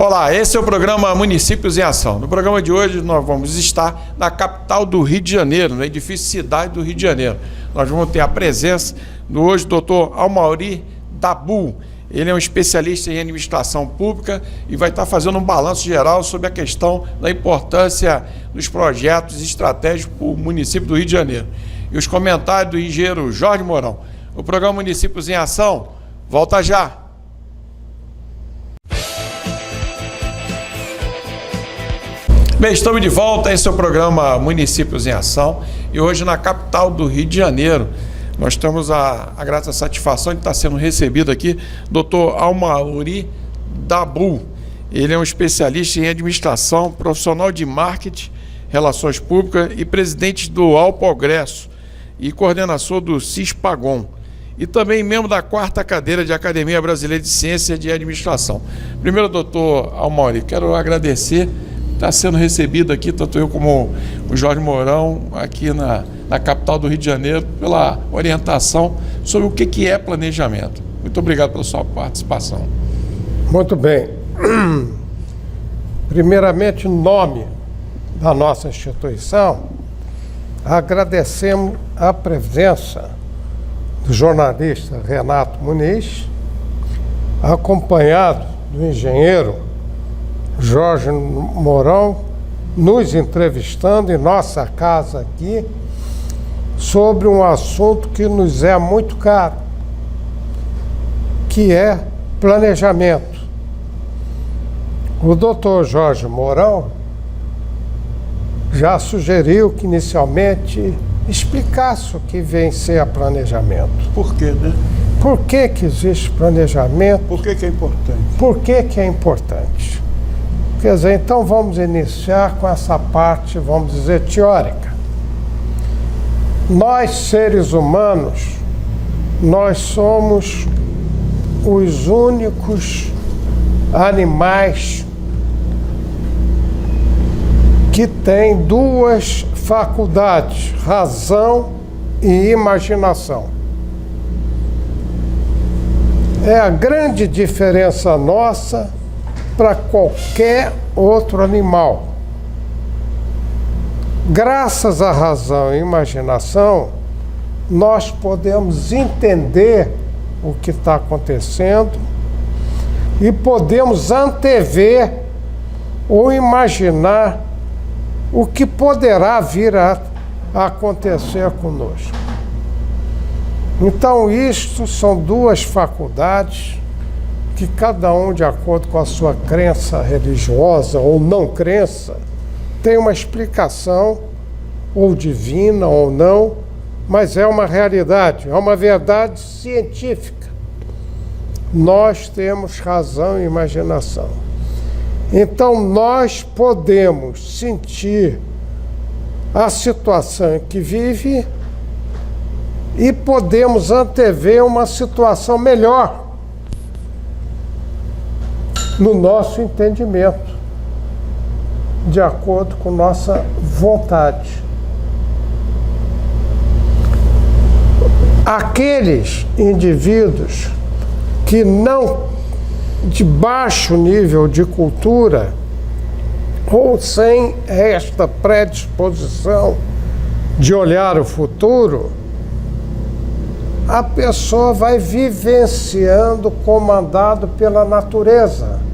Olá, esse é o programa Municípios em Ação. No programa de hoje nós vamos estar na capital do Rio de Janeiro, no edifício Cidade do Rio de Janeiro. Nós vamos ter a presença do hoje Dr. Almauri Dabu. Ele é um especialista em administração pública e vai estar fazendo um balanço geral sobre a questão da importância dos projetos estratégicos para o município do Rio de Janeiro. E os comentários do engenheiro Jorge Mourão. O programa Municípios em Ação volta já. Bem, estamos de volta, esse é o programa Municípios em Ação e hoje na capital do Rio de Janeiro nós temos a grata satisfação de estar sendo recebido aqui Dr. Almauri Dabu. Ele é um especialista em administração, profissional de marketing, relações públicas e presidente do Alpogresso e coordenador do CISPAGON e também membro da 4ª cadeira de Academia Brasileira de Ciência de Administração. Primeiro, doutor Almauri, quero agradecer. Está sendo recebido aqui, tanto eu como o Jorge Mourão, aqui na capital do Rio de Janeiro, pela orientação sobre o que é planejamento. Muito obrigado pela sua participação. Muito bem. Primeiramente, em nome da nossa instituição, agradecemos a presença do jornalista Renato Muniz, acompanhado do engenheiro Jorge Mourão, nos entrevistando em nossa casa aqui sobre um assunto que nos é muito caro, que é planejamento. O doutor Jorge Mourão já sugeriu que inicialmente explicasse o que vem ser planejamento. Por quê, né? Por que existe planejamento? Por que é importante? Por que é importante? Quer dizer, então vamos iniciar com essa parte, vamos dizer, teórica. Nós, seres humanos, nós somos os únicos animais que têm duas faculdades, razão e imaginação. É a grande diferença nossa para qualquer outro animal. Graças à razão e imaginação, nós podemos entender o que está acontecendo e podemos antever ou imaginar o que poderá vir a acontecer conosco. Então, isto são duas faculdades que cada um, de acordo com a sua crença religiosa ou não crença, tem uma explicação, ou divina ou não, mas é uma realidade, é uma verdade científica. Nós temos razão e imaginação. Então, nós podemos sentir a situação em que vive e podemos antever uma situação melhor no nosso entendimento, de acordo com nossa vontade. Aqueles indivíduos que não de baixo nível de cultura ou sem esta predisposição de olhar o futuro, a pessoa vai vivenciando comandado pela natureza.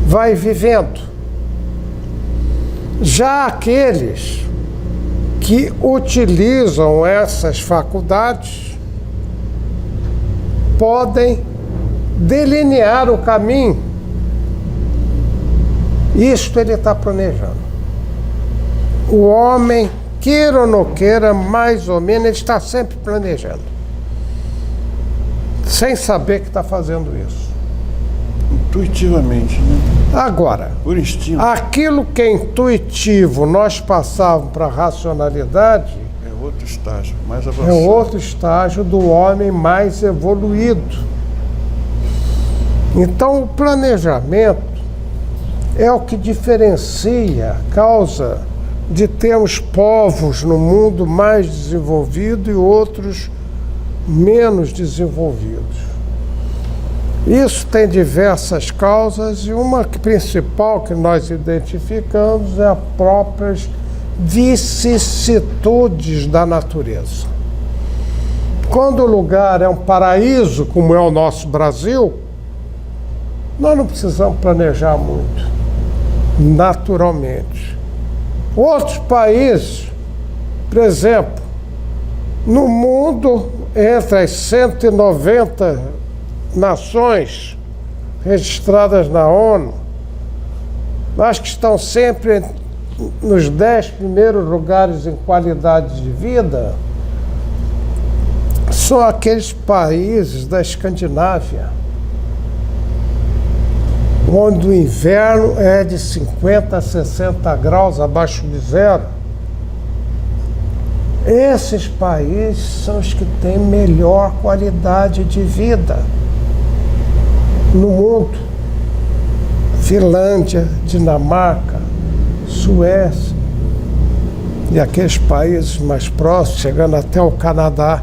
Vai vivendo. Já aqueles que utilizam essas faculdades podem delinear o caminho. Isto ele está planejando. O homem, queira ou não queira, mais ou menos, ele está sempre planejando, sem saber que está fazendo isso. Intuitivamente, né? Agora, por instinto. Aquilo que é intuitivo, nós passávamos para a racionalidade. É outro estágio, mais avançado. É outro estágio do homem mais evoluído. Então, o planejamento é o que diferencia a causa de termos povos no mundo mais desenvolvidos e outros menos desenvolvidos. Isso tem diversas causas e uma principal que nós identificamos é as próprias vicissitudes da natureza. Quando o lugar é um paraíso, como é o nosso Brasil, nós não precisamos planejar muito, naturalmente. Outros países, por exemplo, no mundo, entre as 190 nações registradas na ONU, acho que estão sempre nos 10 primeiros lugares em qualidade de vida, são aqueles países da Escandinávia, onde o inverno é de 50 a 60 graus abaixo de zero. Esses países são os que têm melhor qualidade de vida no mundo. Finlândia, Dinamarca, Suécia e aqueles países mais próximos, chegando até o Canadá.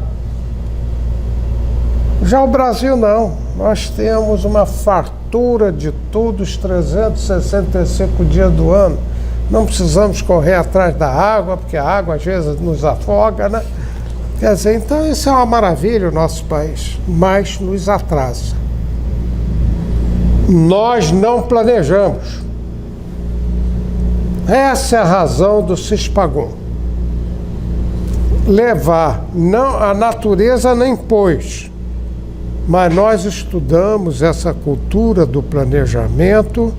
Já o Brasil não. Nós temos uma fartura de tudo os 365 dias do ano. Não precisamos correr atrás da água, porque a água às vezes nos afoga, né? Quer dizer, então isso é uma maravilha o nosso país, mas nos atrasa. Nós não planejamos. Essa é a razão do Cispagum. Levar, não, a natureza nem impôs, mas nós estudamos essa cultura do planejamento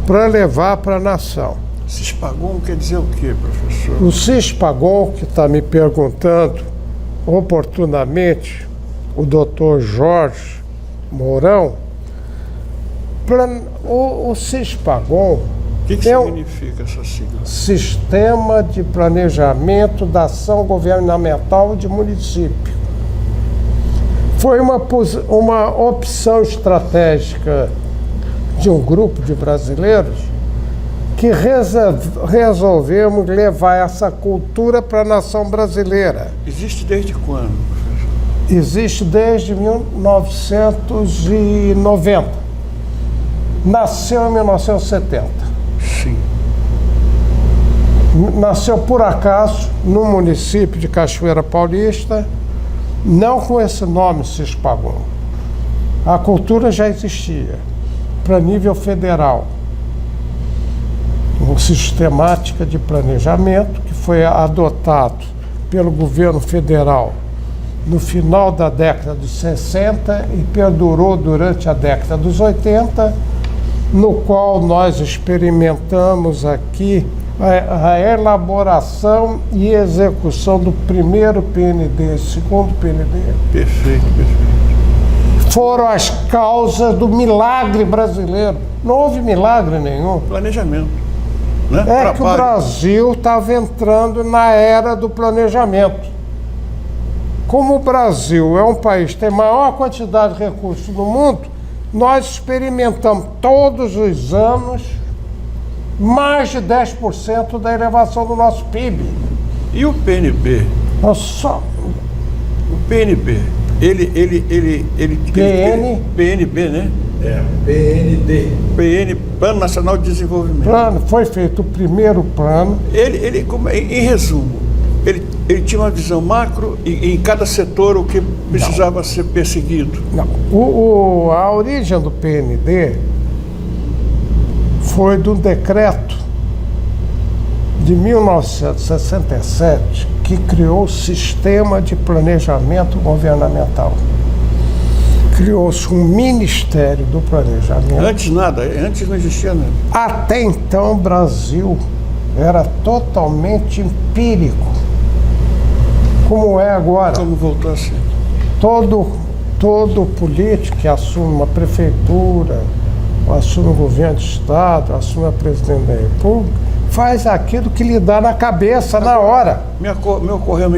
para levar para a nação. Cispagum quer dizer o quê, professor? O Cispagum, que está me perguntando oportunamente, o doutor Jorge Mourão, o Cispagum O que significa essa sigla? Sistema de Planejamento da Ação Governamental de Município. Foi uma opção estratégica de um grupo de brasileiros que resolvemos levar essa cultura para a nação brasileira. Existe desde quando, professor? Existe desde 1990. Nasceu em 1970. Sim. Nasceu por acaso no município de Cachoeira Paulista, não com esse nome Cispagum. A cultura já existia para nível federal. Uma sistemática de planejamento que foi adotado pelo governo federal no final da década dos 60 e perdurou durante a década dos 80, no qual nós experimentamos aqui a elaboração e execução do primeiro PND, segundo PND. Perfeito, perfeito. Foram as causas do milagre brasileiro. Não houve milagre nenhum. Planejamento. Né? É Trabalho. que o Brasil estava entrando na era do planejamento. Como o Brasil é um país que tem maior quantidade de recursos no mundo, nós experimentamos todos os anos mais de 10% da elevação do nosso PIB. E o PNB? Só O PNB, PNB, né? É, PND. Plano Nacional de Desenvolvimento. foi feito o primeiro plano. Em resumo, ele tinha uma visão macro e em cada setor o que precisava ser perseguido. Não. A origem do PND foi de um decreto de 1967 que criou o Sistema de Planejamento Governamental. Criou-se um Ministério do Planejamento. Antes não existia nada. Até então o Brasil era totalmente empírico, como é agora. Como voltou a ser? Todo político que assume uma prefeitura, assume o governo de estado, assume a presidência da República, faz aquilo que lhe dá na cabeça na hora. Me ocorreu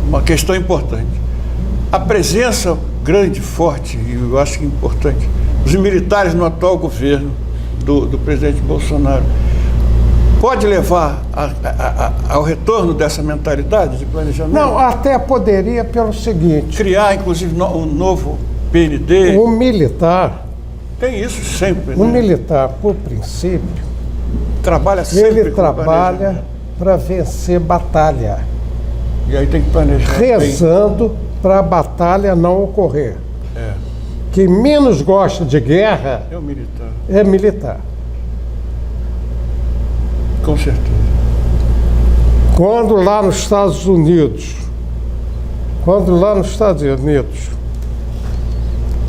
uma questão importante. A presença grande, forte, e eu acho que importante, dos militares no atual governo do presidente Bolsonaro, pode levar ao retorno dessa mentalidade de planejamento? Não, até poderia pelo seguinte. Criar, inclusive, um novo PND. O militar, Tem isso sempre, o né? militar, por princípio, Trabalha sempre ele com trabalha planejamento. para vencer batalha, E aí tem que planejar bem. rezando para a batalha não ocorrer. É, Quem menos gosta de guerra é o militar, é militar. com certeza. Quando lá nos Estados Unidos,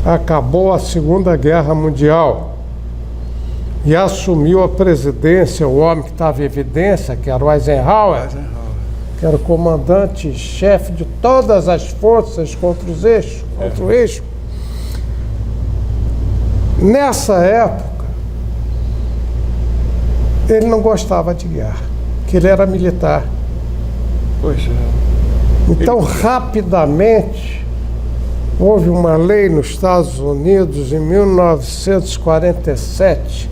acabou a Segunda Guerra Mundial e assumiu a presidência o homem que estava em evidência, que era o Eisenhower, Eisenhower. que era o comandante-chefe de todas as forças contra os eixos, contra o eixo. Nessa época, ele não gostava de guerra, que ele era militar. Pois é. Então, rapidamente, houve uma lei nos Estados Unidos em 1947,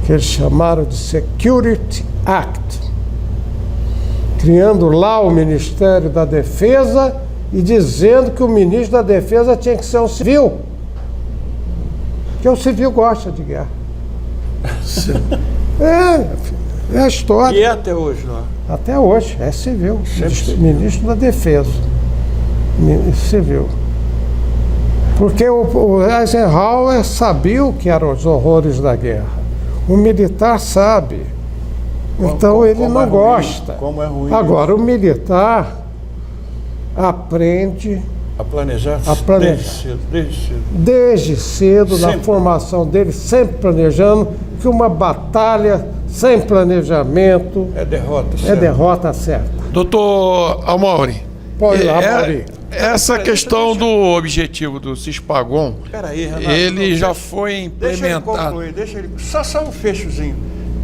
que eles chamaram de Security Act, criando lá o Ministério da Defesa e dizendo que o ministro da Defesa tinha que ser um civil, porque o civil gosta de guerra. É a história. E é até hoje lá. Até hoje, é civil. Sempre Ministro da Defesa. Civil. Porque o Eisenhower sabia o que eram os horrores da guerra. O militar sabe. Então ele não gosta. Como é ruim. Agora, o militar aprende A planejar, A planejar. Desde cedo, desde cedo. desde cedo, na Sempre. formação dele, sempre planejando, que uma batalha sem planejamento É derrota, é certo? derrota certa. Doutor Amaury, Pode ir lá, Mauri. essa questão do objetivo do Cispagon, Peraí, Renato. ele não, já deixa- foi Deixa ele implementado. concluir, deixa ele... Só um fechozinho.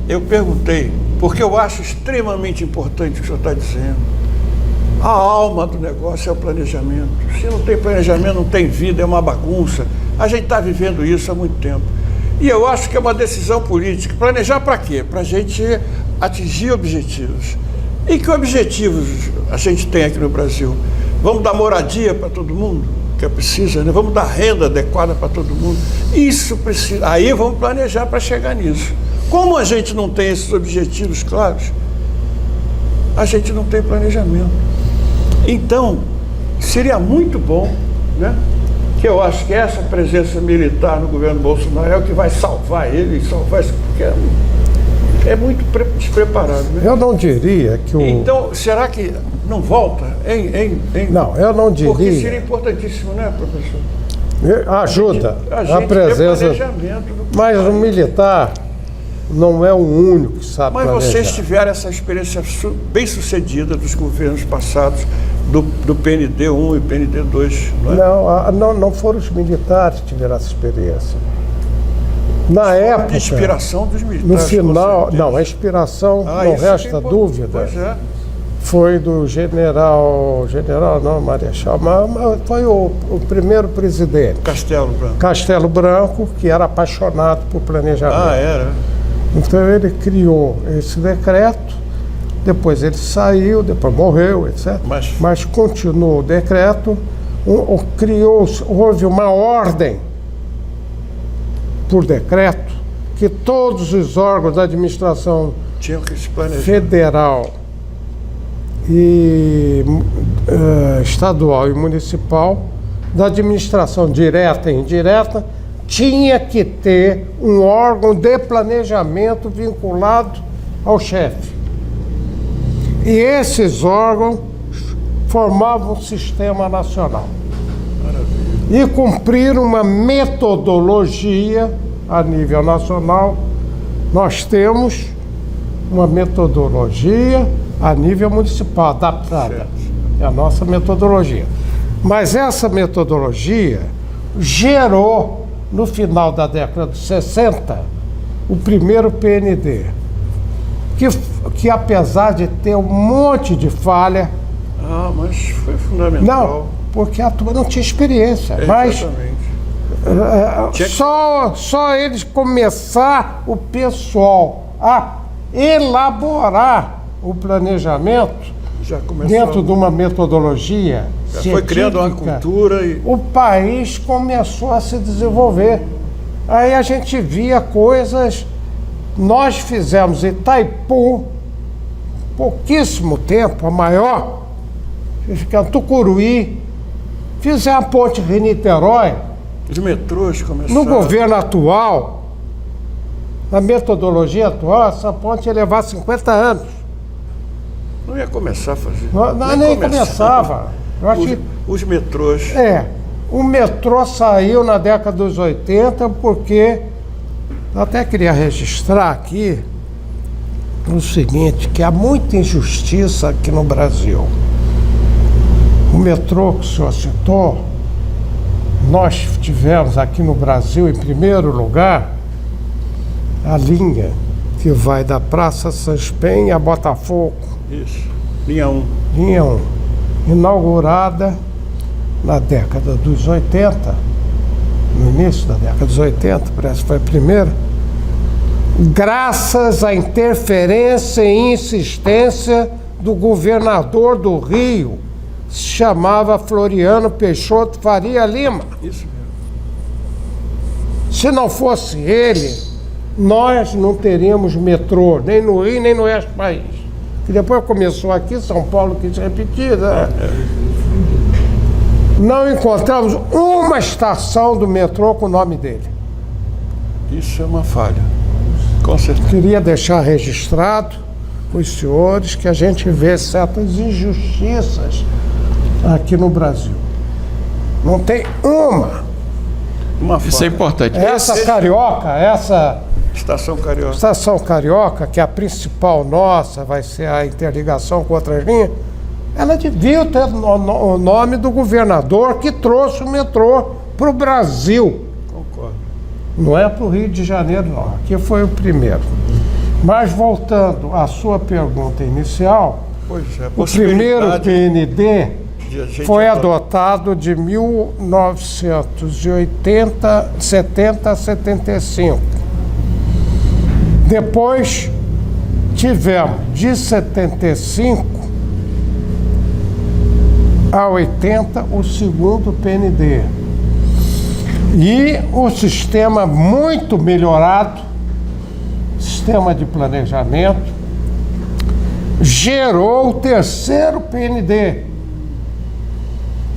Eu perguntei, porque eu acho extremamente importante o que o senhor está dizendo. A alma do negócio é o planejamento. Se não tem planejamento, não tem vida, é uma bagunça. A gente está vivendo isso há muito tempo. E eu acho que é uma decisão política. Planejar para quê? Para a gente atingir objetivos. E que objetivos a gente tem aqui no Brasil? Vamos dar moradia para todo mundo, que é precisa, né? Vamos dar renda adequada para todo mundo. Isso precisa. Aí vamos planejar para chegar nisso. Como a gente não tem esses objetivos claros, a gente não tem planejamento. Então, seria muito bom, né? Que eu acho que essa presença militar no governo Bolsonaro é o que vai salvar ele e salvar isso, porque é muito despreparado, né? Eu não diria que o... Então, será que não volta? Não, eu não Porque seria diria. importantíssimo, né, professor? Ajuda A a gente ter presença. planejamento do Mas o militar não é o único que sabe Mas planejar. vocês tiveram essa experiência bem sucedida dos governos passados, do PND-1 e PND-2, não é? Não foram os militares que tiveram essa experiência. Na época, De inspiração dos militares. no com final, certeza. não, a inspiração, não isso que é resta importante. dúvida, Pois é. foi do general não, marechal, mas foi o primeiro presidente, Castelo Branco. Castelo Branco, que era apaixonado por planejamento. Ah, era? Então ele criou esse decreto, depois ele saiu, depois morreu, etc. Mas continuou o decreto, houve uma ordem por decreto que todos os órgãos da administração Tinham que se planejar. federal e estadual e municipal, da administração direta e indireta, tinha que ter um órgão de planejamento vinculado ao chefe. E esses órgãos formavam um sistema nacional. E cumpriram uma metodologia a nível nacional. Nós temos uma metodologia a nível municipal, adaptada. É a nossa metodologia. Mas essa metodologia gerou, no final da década de 60, o primeiro PND, que apesar de ter um monte de falha... Ah, mas foi fundamental. Não, porque a turma não tinha experiência. Mas Exatamente. só eles começar o pessoal a elaborar o planejamento, Já começou. Dentro de uma metodologia Já foi criando uma científica, cultura e o país começou a se desenvolver. Aí a gente via coisas. Nós fizemos Itaipu, pouquíssimo tempo, a maior, Tucuruí, fizemos a ponte Rio-Niterói. os metrôs começaram. No governo atual, na metodologia atual, essa ponte ia levar 50 anos. Não ia começar a fazer. Nem começava. Eu acho que Os metrôs. o metrô saiu na década dos 80 porque eu até queria registrar aqui o seguinte, que há muita injustiça aqui no Brasil. O metrô que o senhor citou, nós tivemos aqui no Brasil, em primeiro lugar, a linha que vai da Praça Santos Penha a Botafogo. Isso. Linha 1. Linha 1, inaugurada na década dos 80, no início da década dos 80, parece que foi a primeira, graças à interferência e insistência do governador do Rio, se chamava Floriano Peixoto Faria Lima. Isso mesmo. Se não fosse ele, nós não teríamos metrô, nem no Rio, nem no resto do país. Que depois começou aqui, São Paulo quis repetir, né? Não encontramos uma estação do metrô com o nome dele. Isso é uma falha. Com certeza. Queria deixar registrado os senhores que a gente vê certas injustiças aqui no Brasil. Não tem uma. Isso é importante. Essa Estação Carioca. estação Carioca, que é a principal nossa, vai ser a interligação com outras linhas, ela devia ter o nome do governador que trouxe o metrô para o Brasil. Concordo. Não é para o Rio de Janeiro, não. Aqui foi o primeiro. Mas voltando à sua pergunta inicial, Pois é, o primeiro PND de a gente foi adotar. adotado de 1970 a 75. Depois tivemos de 75 a 80 o segundo PND. E o sistema muito melhorado, sistema de planejamento, gerou o terceiro PND.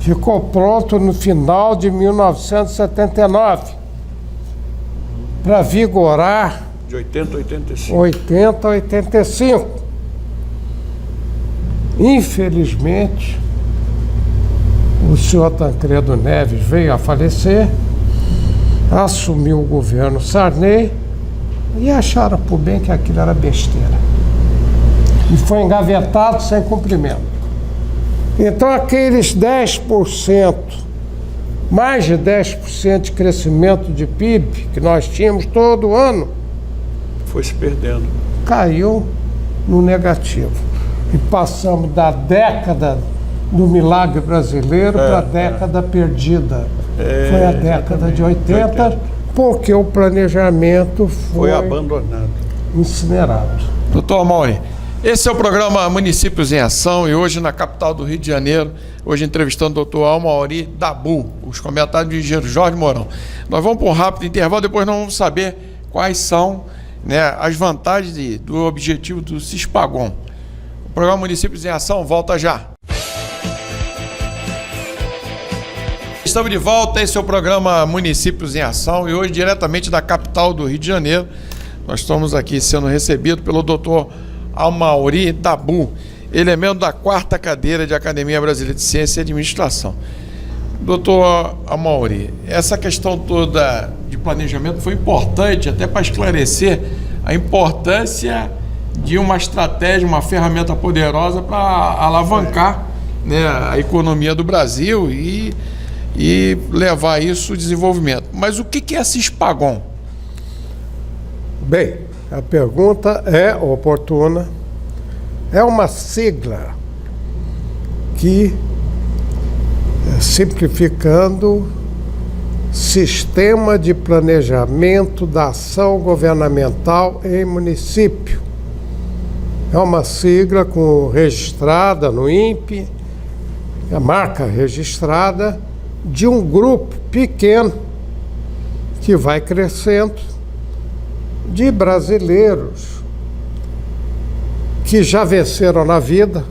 Ficou pronto no final de 1979, para vigorar De 80 a 85. 80 a 85. Infelizmente, o senhor Tancredo Neves veio a falecer, assumiu o governo Sarney e acharam por bem que aquilo era besteira. E foi engavetado sem cumprimento. Então aqueles 10%, mais de 10% de crescimento de PIB que nós tínhamos todo ano, Foi se perdendo. caiu no negativo. E passamos da década do milagre brasileiro para a década perdida. Foi a década de 80, porque o planejamento Foi abandonado. incinerado. Doutor Amauri, esse é o programa Municípios em Ação e hoje na capital do Rio de Janeiro, hoje entrevistando o doutor Amauri Dabu, os comentários do engenheiro Jorge Mourão. Nós vamos para um rápido intervalo, depois nós vamos saber quais são, né, as vantagens do objetivo do Cispagon. O programa Municípios em Ação volta já. Estamos de volta, esse é o programa Municípios em Ação e hoje diretamente da capital do Rio de Janeiro. Nós estamos aqui sendo recebidos pelo doutor Amauri Dabu. Ele é membro da 4ª cadeira de Academia Brasileira de Ciência e Administração. Doutor Amauri, essa questão toda de planejamento foi importante até para esclarecer a importância de uma estratégia, uma ferramenta poderosa para alavancar, né, a economia do Brasil e levar isso ao desenvolvimento. Mas o que é Cispagon? Bem, a pergunta é oportuna. É uma sigla que, simplificando, Sistema de Planejamento da Ação Governamental em Município. É uma sigla registrada no INPE, a marca registrada de um grupo pequeno que vai crescendo de brasileiros que já venceram na vida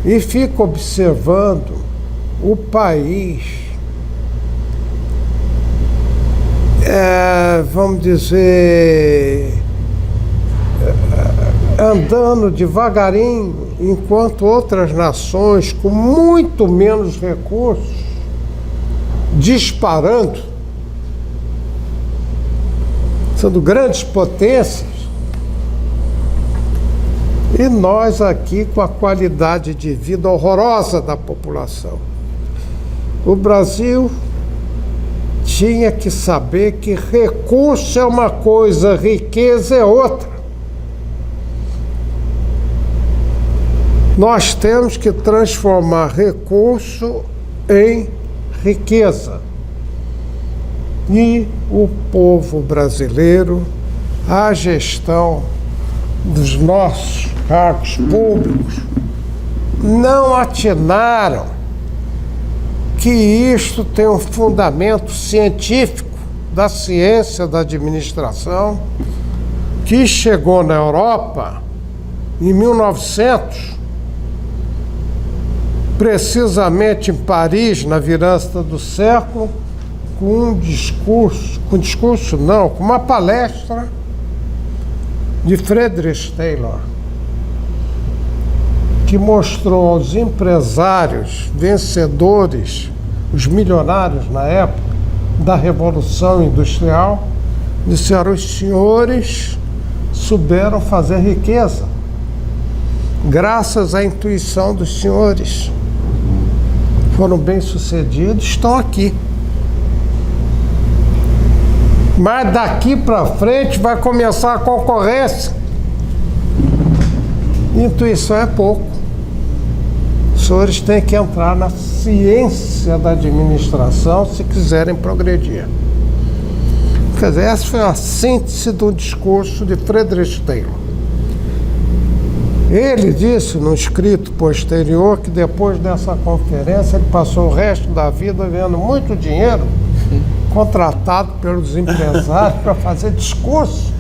e ficam observando o país, vamos dizer, andando devagarinho, enquanto outras nações com muito menos recursos, disparando, sendo grandes potências, e nós aqui com a qualidade de vida horrorosa da população. O Brasil tinha que saber que recurso é uma coisa, riqueza é outra. Nós temos que transformar recurso em riqueza. E o povo brasileiro, a gestão dos nossos cargos públicos, não atinaram que isto tem um fundamento científico da ciência da administração, que chegou na Europa em 1900, precisamente em Paris, na virada do século, com uma palestra de Friedrich Taylor, que mostrou aos empresários vencedores, os milionários na época da Revolução Industrial, disseram: os senhores souberam fazer riqueza, graças à intuição dos senhores. Foram bem-sucedidos, estão aqui. Mas daqui para frente vai começar a concorrência. Intuição é pouco. Os senhores têm que entrar na ciência da administração se quiserem progredir. Quer dizer, essa foi a síntese do discurso de Friedrich Taylor. Ele disse, no escrito posterior, que depois dessa conferência ele passou o resto da vida ganhando muito dinheiro, contratado pelos empresários para fazer discurso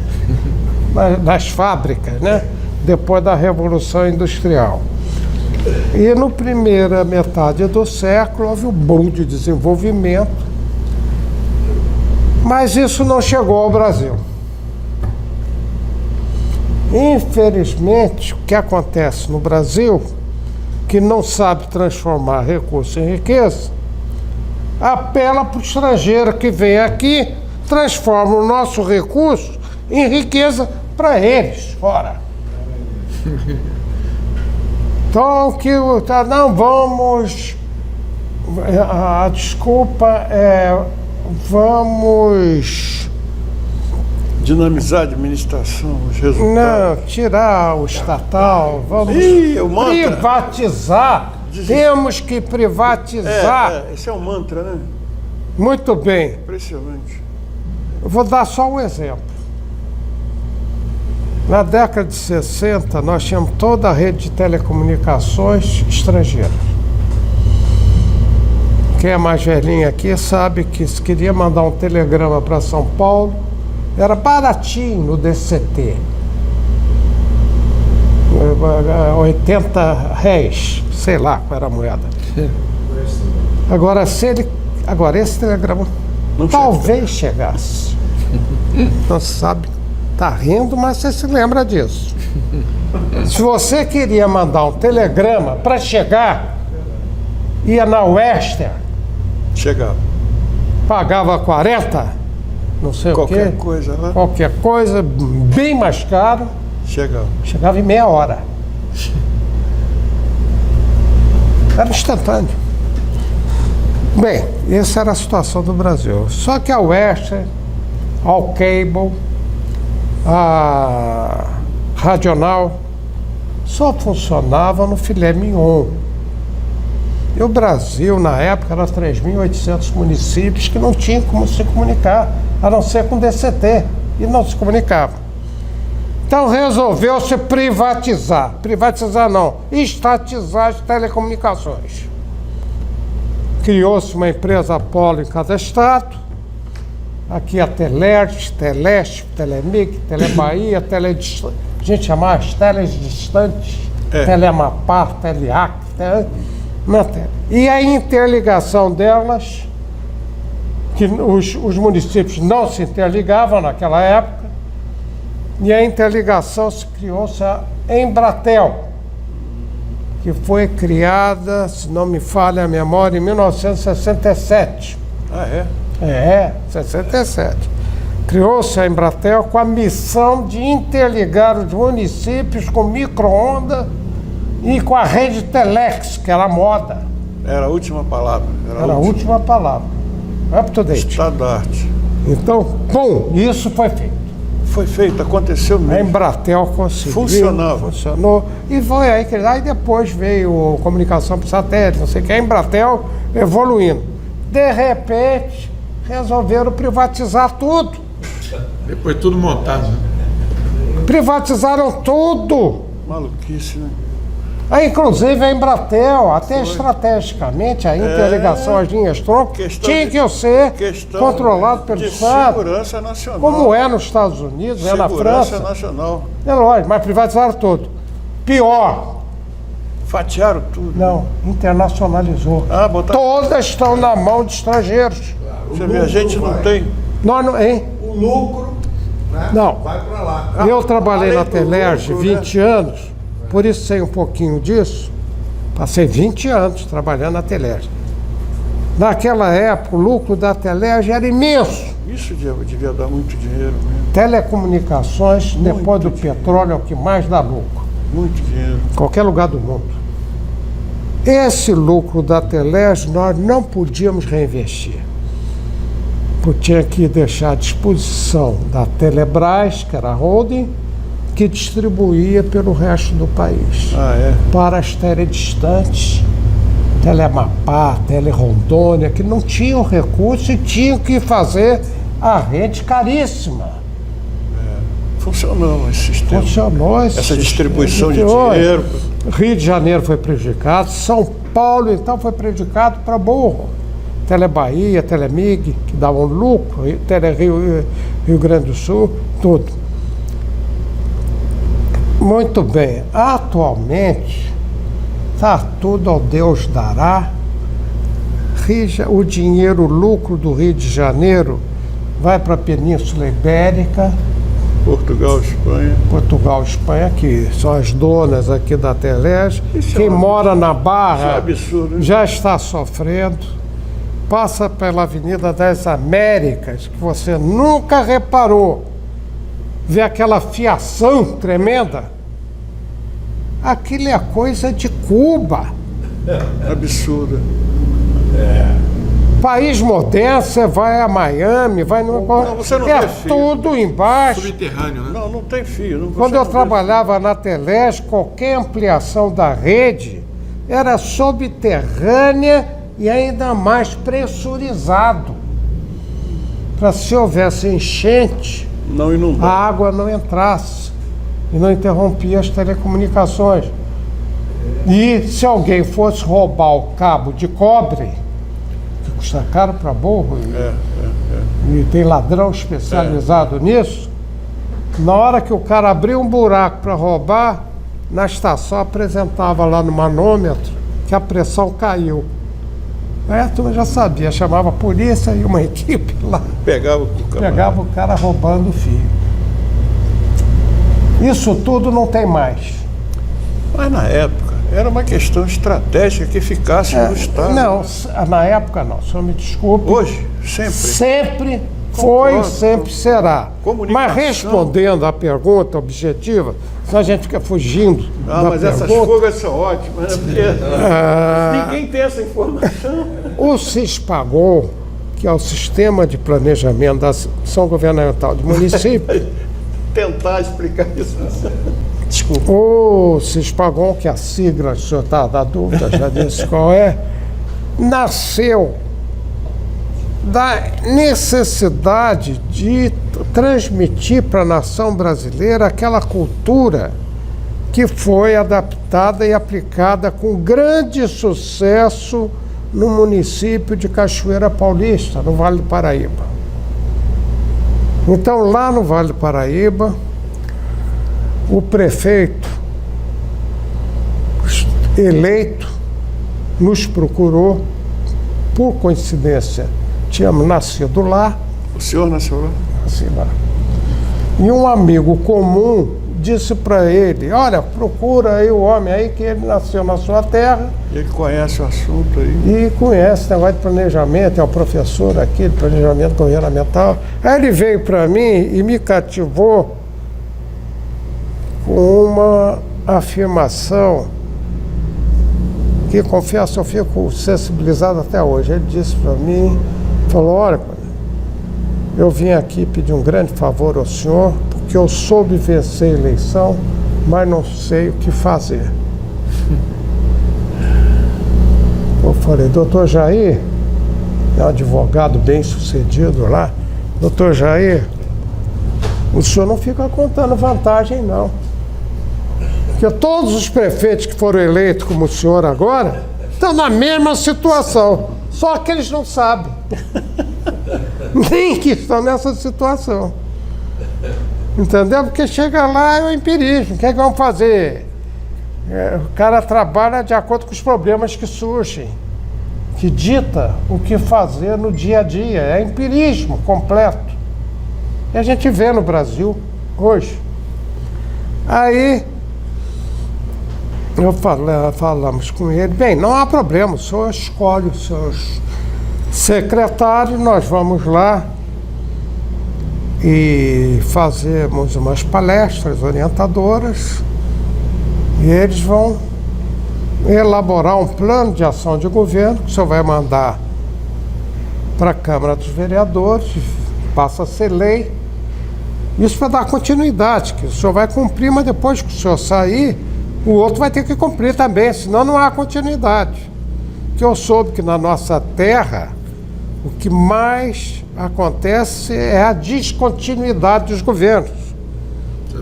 nas fábricas, né? Depois da Revolução Industrial. E na primeira metade do século houve um boom de desenvolvimento, mas isso não chegou ao Brasil. Infelizmente, o que acontece no Brasil, que não sabe transformar recurso em riqueza, apela para o estrangeiro que vem aqui, transforma o nosso recurso em riqueza para eles, fora. Então, não vamos... A desculpa é... Vamos... dinamizar a administração, os resultados. Não, tirar o estatal, vamos privatizar. Temos que privatizar. Esse é um mantra, né? Muito bem. Impressionante. Eu vou dar só um exemplo. Na década de 60, nós tínhamos toda a rede de telecomunicações estrangeira. Quem é mais velhinho aqui sabe que se queria mandar um telegrama para São Paulo, era baratinho no DCT. 80 réis, sei lá qual era a moeda. Agora, esse telegrama não talvez chegasse. Não se sabe, tá rindo, mas você se lembra disso. Se você queria mandar um telegrama para chegar, ia na Western, chegava, pagava 40, não sei qualquer o quê. Coisa, né? Qualquer coisa, bem mais caro. Chegava em meia hora. Era instantâneo. Bem, essa era a situação do Brasil. Só que a Western, a Cable, a Radional, só funcionava no filé mignon. E o Brasil, na época, era 3.800 municípios que não tinham como se comunicar, a não ser com DCT, e não se comunicava. Então resolveu-se privatizar. Privatizar não, estatizar as telecomunicações. Criou-se uma empresa polo em cada estado. Aqui a Teleste, Telesp, Telemig, Telebahia, a gente chamava as teles distantes, Telemapar, Teleac, e a interligação delas, que os municípios não se interligavam naquela época, e a interligação se criou-se a Embratel, que foi criada, se não me falha a memória, em 1967. Ah, é? É, 67. Criou-se a Embratel com a missão de interligar os municípios com micro-ondas e com a rede Telex, que era a moda. Era a última palavra. Era a última palavra. Up to date. Estado da arte. Então, bom, isso foi feito. Foi feito, aconteceu A mesmo. Embratel conseguiu. Funcionava. Funcionou. E foi aí que aí depois veio comunicação por satélite, não sei o que, a Embratel evoluindo. De repente, resolveram privatizar tudo. Depois tudo montado. Né? Privatizaram tudo. Maluquice, né? Aí, inclusive a Embratel, até estrategicamente, a interligação às linhas tronco tinha que ser controlado pelo Estado. Segurança nacional. Como é nos Estados Unidos, é na França. Segurança nacional. É lógico, mas privatizaram tudo. Pior, Fatiaram tudo. não, internacionalizou. Ah, botaram. Todas estão na mão de estrangeiros. Você vê, a gente não tem. Nós não, hein? O lucro, né, Não. vai para lá. Eu trabalhei na além do Telerge lucro, né? 20 anos, por isso sei um pouquinho disso. Passei 20 anos trabalhando na Telerge. Naquela época, o lucro da Telerge era imenso. Isso devia dar muito dinheiro mesmo. Telecomunicações, depois do petróleo, é o que mais dá lucro. Muito dinheiro. Em qualquer lugar do mundo. Esse lucro da Telerge nós não podíamos reinvestir. Porque tinha que deixar à disposição da Telebrás, que era a holding, que distribuía pelo resto do país. Ah, é? Para as teledistantes, Telemapá, Telerondônia, que não tinham recurso e tinham que fazer a rede caríssima. Funcionou esse sistema. Funcionou esse Essa distribuição de sistema. dinheiro. Rio de Janeiro foi prejudicado, São Paulo, então, foi prejudicado para burro. Telebahia, Telemig, que davam lucro, Rio Grande do Sul, tudo. Muito bem. Atualmente, está tudo ao Deus dará. O dinheiro, o lucro do Rio de Janeiro vai para a Península Ibérica, Portugal, Espanha. Portugal, Espanha, que são as donas aqui da Telerge. Isso é Quem um mora na Isso é Barra absurdo, né? já está sofrendo. Passa pela Avenida das Américas, que você nunca reparou. Vê aquela fiação tremenda. Aquilo é coisa de Cuba. Absurda. País moderno, você vai a Miami, vai no. Não, você não é vê fio. tudo embaixo. Subterrâneo, né? Não tem fio. Não, Quando você eu não vê trabalhava na Telerge, qualquer ampliação da rede era subterrânea e ainda mais pressurizado. Para se houvesse enchente, fio. Não inundar. a água não entrasse e não interrompia as telecomunicações. E se alguém fosse roubar o cabo de cobre, que custa caro para burro, e tem ladrão especializado nisso, na hora que o cara abriu um buraco para roubar, na estação apresentava lá no manômetro que a pressão caiu. Aí a turma já sabia, chamava a polícia e uma equipe lá. Pegava o camarada. Pegava o cara roubando o fio. Isso tudo não tem mais. Mas na época era uma questão estratégica que ficasse no Estado. Não, na época não, o senhor me desculpe. Hoje, sempre. Sempre foi, Concordo. sempre será. Comunicação. Mas respondendo à pergunta objetiva, senão a gente fica fugindo Ah, da mas essas pergunta. fugas são ótimas, né? Porque ninguém tem essa informação. O CISPAGOM, que é o Sistema de Planejamento da Ação Governamental de Município, Tentar explicar isso. desculpa. O CISPAGOM, que é a sigla, o senhor está da dúvida, já disse qual é, nasceu da necessidade de transmitir para a nação brasileira aquela cultura que foi adaptada e aplicada com grande sucesso no município de Cachoeira Paulista, no Vale do Paraíba. Então, lá no Vale do Paraíba, o prefeito eleito nos procurou, por coincidência, tínhamos nascido lá. O senhor nasceu lá? Nasci lá. E um amigo comum disse para ele, olha, procura aí o homem aí que ele nasceu na sua terra. Ele conhece o assunto aí. E conhece o negócio de planejamento, é o professor aqui de planejamento governamental. Aí ele veio para mim e me cativou com uma afirmação que, confesso, eu fico sensibilizado até hoje. Ele disse para mim, falou, olha, eu vim aqui pedir um grande favor ao senhor, porque eu soube vencer a eleição, mas não sei o que fazer. Eu falei, doutor Jair, é um advogado bem sucedido lá, doutor Jair, o senhor não fica contando vantagem, não. Porque todos os prefeitos que foram eleitos como o senhor agora estão na mesma situação, só que eles não sabem. Nem que estão nessa situação. Entendeu? Porque chega lá é o empirismo. O que é que vão fazer? O cara trabalha de acordo com os problemas que surgem, que dita o que fazer no dia a dia. É empirismo completo. E a gente vê no Brasil hoje. Aí falamos com ele, bem, não há problema, o senhor escolhe os seus secretários, nós vamos lá e fazemos umas palestras orientadoras e eles vão elaborar um plano de ação de governo que o senhor vai mandar para a Câmara dos Vereadores, passa a ser lei. Isso para dar continuidade, que o senhor vai cumprir, mas depois que o senhor sair, o outro vai ter que cumprir também, senão não há continuidade. Que eu soube que na nossa terra, o que mais acontece é a descontinuidade dos governos.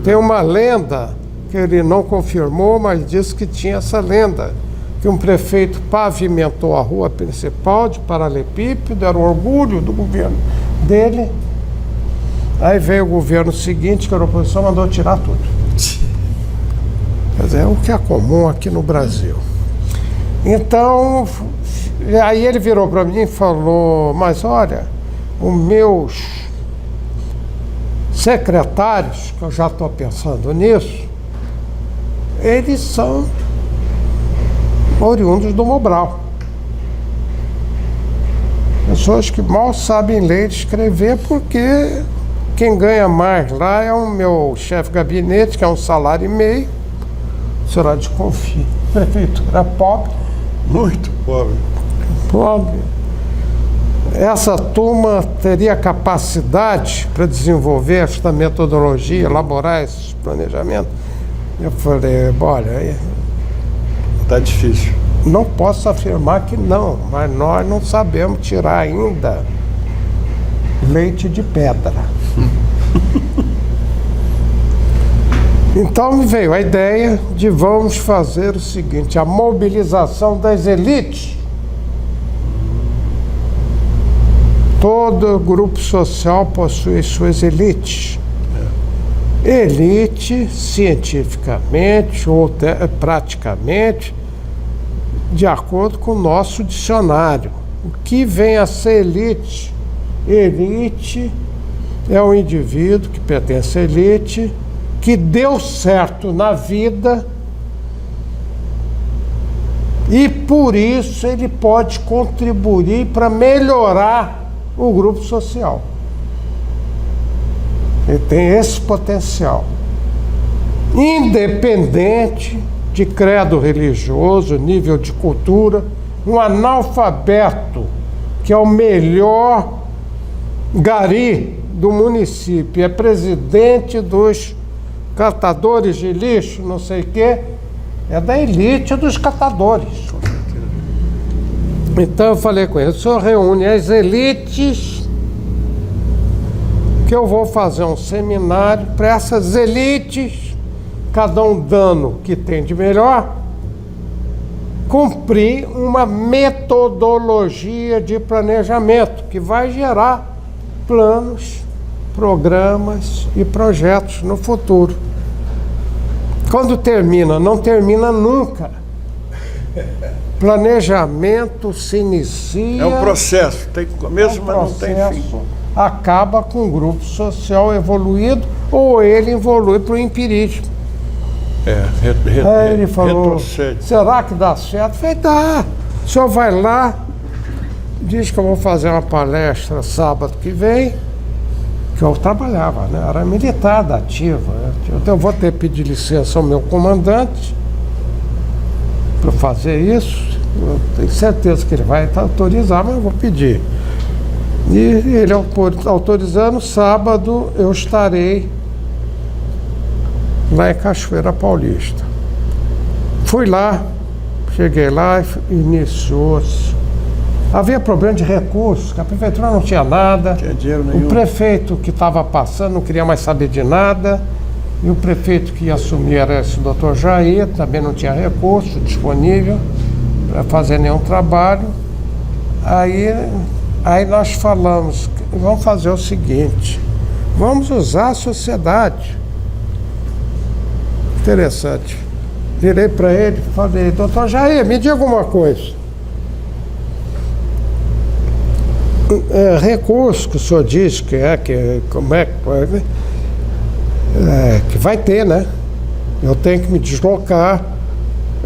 Tem uma lenda, que ele não confirmou, mas disse que tinha essa lenda, que um prefeito pavimentou a rua principal de paralelepípedo, era o orgulho do governo dele. Aí veio o governo seguinte, que era a oposição, mandou tirar tudo. Quer dizer, é o que é comum aqui no Brasil. Então, aí ele virou para mim e falou, mas olha, os meus secretários, que eu já estou pensando nisso, eles são oriundos do Mobral. Pessoas que mal sabem ler e escrever, porque quem ganha mais lá é o meu chefe de gabinete, que é 1,5 salário. O senhor desconfia. A prefeitura pobre. Muito pobre. Pobre. Essa turma teria capacidade para desenvolver esta metodologia, elaborar esses planejamentos? Eu falei, olha, Está difícil. não posso afirmar que não, mas nós não sabemos tirar ainda leite de pedra. Então me veio a ideia de vamos fazer o seguinte, a mobilização das elites. Todo grupo social possui suas elites. Elite, cientificamente ou praticamente, de acordo com o nosso dicionário. O que vem a ser elite? Elite é um indivíduo que pertence à elite, que deu certo na vida e por isso ele pode contribuir para melhorar o grupo social. Ele tem esse potencial. Independente de credo religioso, nível de cultura, um analfabeto, que é o melhor gari do município, é presidente dos catadores de lixo, não sei o quê, é da elite dos catadores. Então eu falei com ele, o senhor reúne as elites, que eu vou fazer um seminário para essas elites, cada um dando o que tem de melhor, cumprir uma metodologia de planejamento que vai gerar planos, programas e projetos no futuro. Quando termina, não termina nunca. Planejamento se inicia... É um processo, tem começo, mas não tem fim. Acaba com um grupo social evoluído ou ele evolui para o empirismo. Aí ele falou, retrocede. será que dá certo? Eu falei, dá. O senhor vai lá, diz que eu vou fazer uma palestra sábado que vem, que eu trabalhava, né? Era militar da ativa. Né? Então eu vou ter que pedir licença ao meu comandante para fazer isso. Eu tenho certeza que ele vai autorizar, mas eu vou pedir. E ele autorizando, sábado eu estarei lá em Cachoeira Paulista. Fui lá, cheguei lá e iniciou-se. Havia problema de recursos, que a prefeitura não tinha nada. Não tinha dinheiro nenhum. O prefeito que estava passando não queria mais saber de nada. E o prefeito que ia assumir era esse doutor Jair, também não tinha recurso disponível para fazer nenhum trabalho. Aí nós falamos, vamos fazer o seguinte, vamos usar a sociedade. Interessante. Virei para ele e falei, doutor Jair, me diga uma coisa. Recurso que o senhor diz que que vai ter, né? Eu tenho que me deslocar,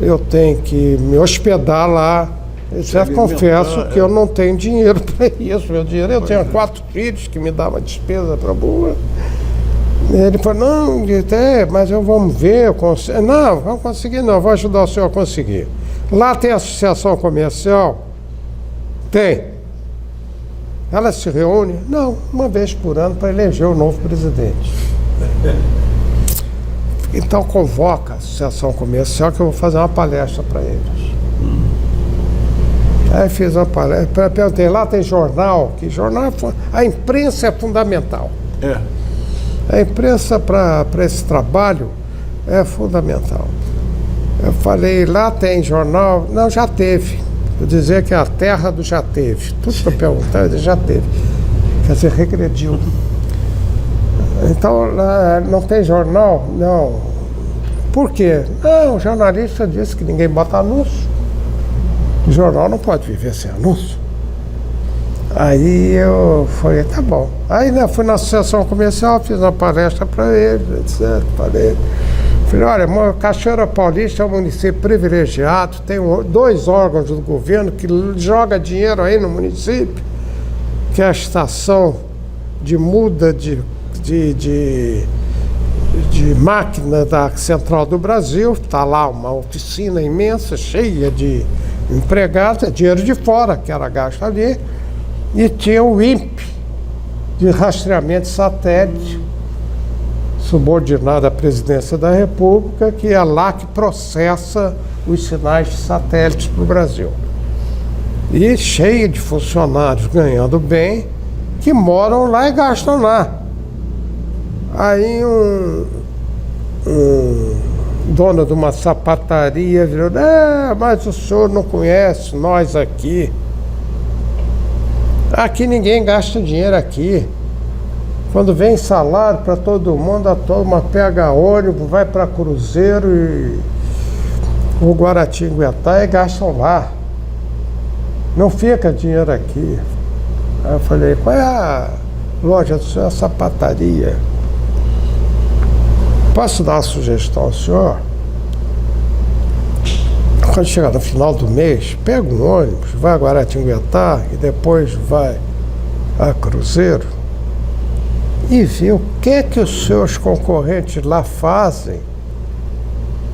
eu tenho que me hospedar lá. Eu confesso que eu não tenho dinheiro para isso. Meu dinheiro, eu tenho 4 filhos que me dão uma despesa para boa. Ele falou, não, mas vamos ver, eu consigo. Não, vamos conseguir não, vou ajudar o senhor a conseguir. Lá tem associação comercial? Tem. Ela se reúne? Não, uma vez por ano para eleger o novo presidente. Então convoca a associação comercial que eu vou fazer uma palestra para eles. Aí fiz uma palestra, perguntei, lá tem jornal, a imprensa é fundamental. A imprensa para esse trabalho é fundamental. Eu falei, lá tem jornal? Não, já teve. Eu dizia que é a terra do já teve. Tudo que eu perguntar, já teve. Quer dizer, regrediu. Então, não tem jornal? Não. Por quê? Não, o jornalista disse que ninguém bota anúncio. O jornal não pode viver sem anúncio. Aí eu falei, tá bom. Aí fui na associação comercial, fiz uma palestra para ele, etc. Falei, olha, Cachoeira Paulista é um município privilegiado, tem 2 órgãos do governo que joga dinheiro aí no município, que é a estação de muda de máquina da Central do Brasil, está lá uma oficina imensa, cheia de empregados, é dinheiro de fora que era gasto ali, e tinha o INPE, de rastreamento de satélite, subordinado à presidência da República, que é lá que processa os sinais de satélites para o Brasil. E cheia de funcionários ganhando bem, que moram lá e gastam lá. Aí um dono de uma sapataria virou, mas o senhor não conhece nós aqui. Aqui ninguém gasta dinheiro aqui. Quando vem salário para todo mundo, a turma pega ônibus, vai para Cruzeiro e o Guaratinguetá e gastam lá. Não fica dinheiro aqui. Aí eu falei, qual é a loja do senhor? A sapataria. Posso dar uma sugestão ao senhor? Quando chegar no final do mês, pega um ônibus, vai a Guaratinguetá e depois vai a Cruzeiro e vê o que os seus concorrentes lá fazem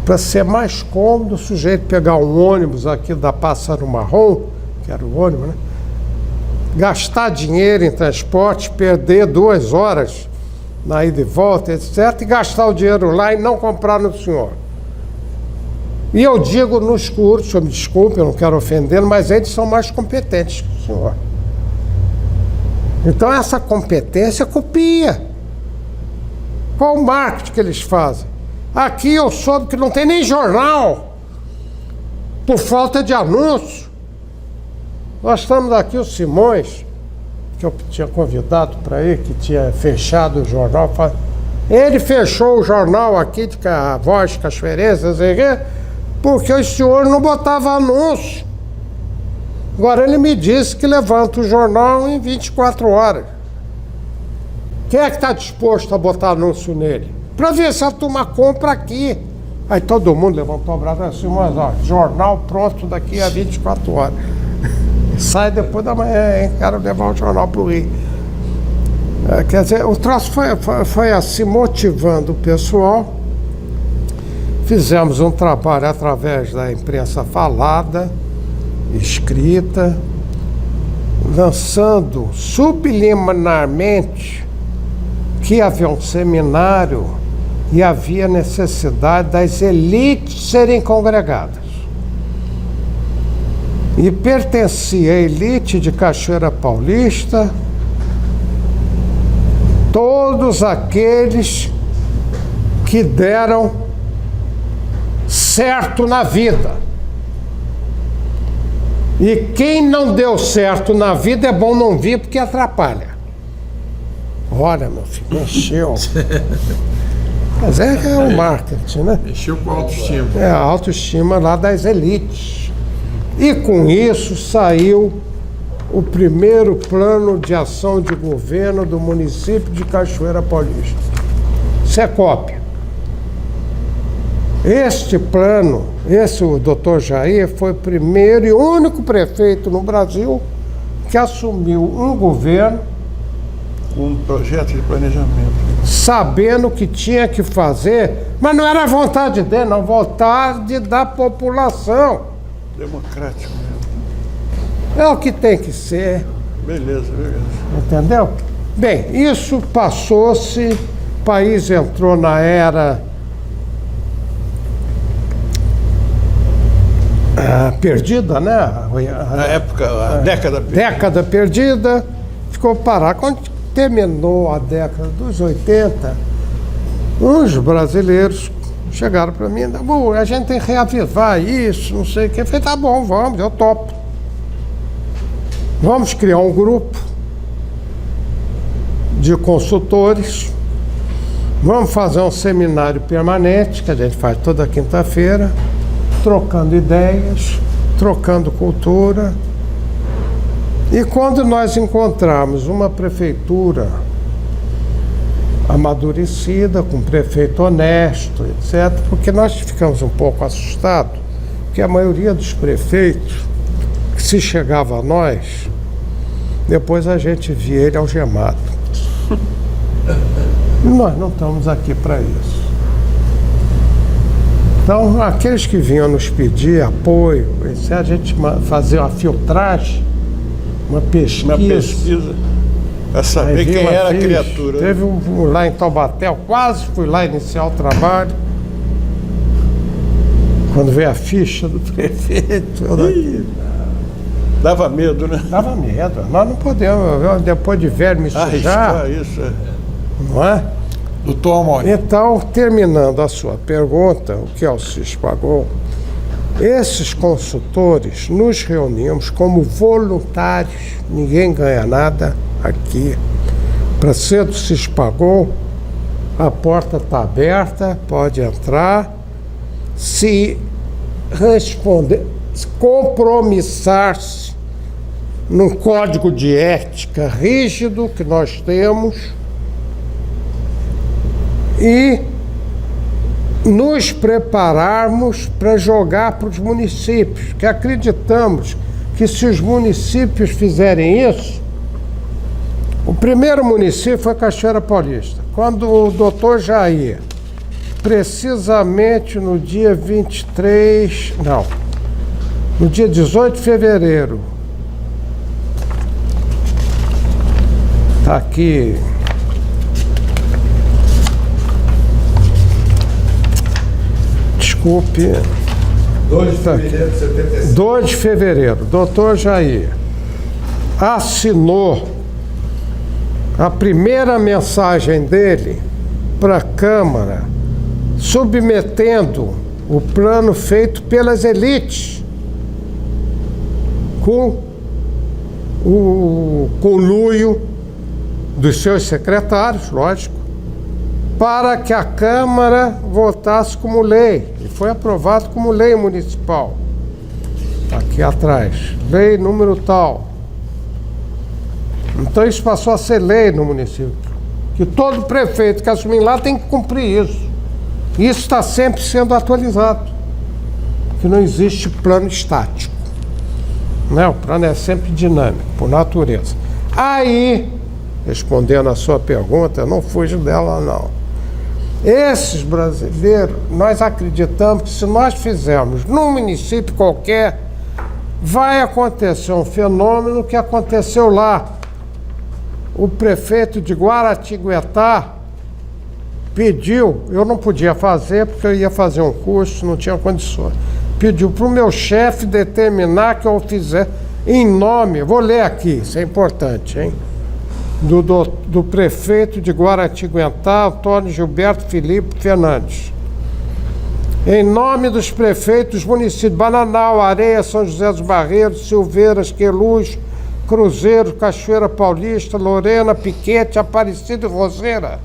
para ser mais cômodo o sujeito pegar um ônibus aqui da Pássaro Marrom, que era o ônibus, né? Gastar dinheiro em transporte, perder 2 horas na ida e volta, etc., e gastar o dinheiro lá e não comprar no senhor. E eu digo nos cursos, o senhor me desculpe, eu não quero ofendê-lo, mas eles são mais competentes que o senhor. Então essa competência copia. Qual o marketing que eles fazem? Aqui eu soube que não tem nem jornal, por falta de anúncio. Nós estamos aqui, o Simões, que eu tinha convidado para ir, que tinha fechado o jornal. Ele fechou o jornal aqui de Voz Cachoeirense, porque o senhor não botava anúncio. Agora ele me disse que levanta o jornal em 24 horas. Quem é que está disposto a botar anúncio nele? Para ver se a turma compra aqui. Aí todo mundo levantou o braço assim, mas ó, jornal pronto daqui a 24 horas. Sai depois da manhã, hein? Quero levar o jornal para o Rio. Quer dizer, o troço foi assim, motivando o pessoal. Fizemos um trabalho através da imprensa falada, escrita, lançando subliminarmente que havia um seminário e havia necessidade das elites serem congregadas. E pertencia à elite de Cachoeira Paulista todos aqueles que deram certo na vida. E quem não deu certo na vida é bom não vir porque atrapalha. Olha, meu filho, mexeu. Mas é o marketing, né? Mexeu com a autoestima. É a autoestima lá das elites. E com isso saiu o primeiro plano de ação de governo do município de Cachoeira Paulista. Isso é cópia. Este plano, o doutor Jair, foi o primeiro e único prefeito no Brasil que assumiu um governo Um projeto de planejamento. sabendo o que tinha que fazer, mas não era vontade dele, não, vontade da população. Democrático mesmo. É o que tem que ser. Beleza. Entendeu? Bem, isso passou-se, o país entrou na era perdida, né? Na época, a década perdida. Década perdida, ficou parado. Quando terminou a década dos 80, uns brasileiros chegaram para mim, a gente tem que reavivar isso, não sei o que. Eu falei, tá bom, vamos, eu topo. Vamos criar um grupo de consultores, vamos fazer um seminário permanente, que a gente faz toda quinta-feira, trocando ideias, trocando cultura. E quando nós encontrarmos uma prefeitura amadurecida, com um prefeito honesto, etc., porque nós ficamos um pouco assustados, porque a maioria dos prefeitos, que se chegava a nós, depois a gente via ele algemado. E nós não estamos aqui para isso. Então, aqueles que vinham nos pedir apoio, etc., a gente fazia uma filtragem, uma pesquisa. Para saber quem era a criatura. Teve lá em Taubaté, eu quase fui lá iniciar o trabalho. Quando veio a ficha do prefeito, eu daqui. Dava medo, né? Dava medo. Nós não podemos, depois de velho me sujar. Arriscar isso, Não é? Doutor Amaury. Então, terminando a sua pergunta, o que Alcides pagou, esses consultores nos reunimos como voluntários, ninguém ganha nada aqui. Para ser do Cispagou, a porta está aberta, pode entrar, se responder, se compromissar-se num código de ética rígido que nós temos e nos prepararmos para jogar para os municípios, que acreditamos que se os municípios fizerem isso, o primeiro município foi Cachoeira Paulista. Quando o doutor Jair, precisamente no dia 18 de fevereiro, está aqui, desculpe, 2 de fevereiro de 75. 2 de fevereiro, doutor Jair assinou a primeira mensagem dele para a Câmara, submetendo o plano feito pelas elites, com o conluio dos seus secretários, lógico, para que a Câmara votasse como lei. E foi aprovado como lei municipal. Aqui atrás, lei número tal. Então isso passou a ser lei no município. Que todo prefeito que assumir lá tem que cumprir isso. E isso está sempre sendo atualizado. Que não existe plano estático. Né? O plano é sempre dinâmico, por natureza. Aí, respondendo a sua pergunta, eu não fujo dela não. Esses brasileiros, nós acreditamos que se nós fizermos num município qualquer, vai acontecer um fenômeno que aconteceu lá. O prefeito de Guaratinguetá pediu, eu não podia fazer porque eu ia fazer um curso, não tinha condições. Pediu para o meu chefe determinar que eu fizer em nome, vou ler aqui, isso é importante, hein? Do prefeito de Guaratinguetá, Antônio Gilberto Felipe Fernandes. Em nome dos prefeitos dos municípios Bananal, Areia, São José dos Barreiros, Silveiras, Queluz, Cruzeiro, Cachoeira Paulista, Lorena, Piquete, Aparecida e Roseira,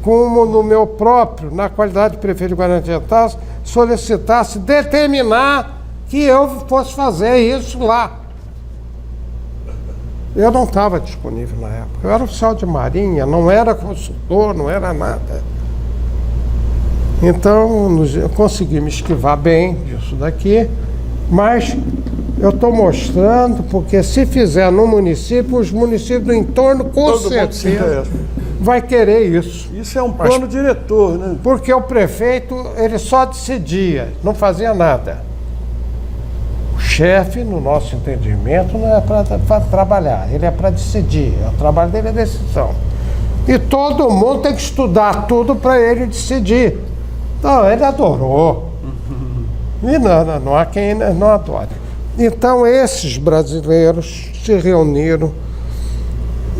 como no meu próprio, na qualidade de prefeito de Guaratinguetá, solicitasse determinar que eu fosse fazer isso lá. Eu não estava disponível na época. Eu era oficial de marinha, não era consultor, não era nada. Então, eu consegui me esquivar bem disso daqui, mas eu estou mostrando, porque se fizer no município, os municípios do entorno, com certeza, vai querer isso. Isso é um plano diretor, né? Porque o prefeito, ele só decidia, não fazia nada. O chefe, no nosso entendimento, não é para trabalhar, ele é para decidir. O trabalho dele é decisão. E todo mundo tem que estudar tudo para ele decidir. Então, ele adorou. E não há quem não adore. Então, esses brasileiros se reuniram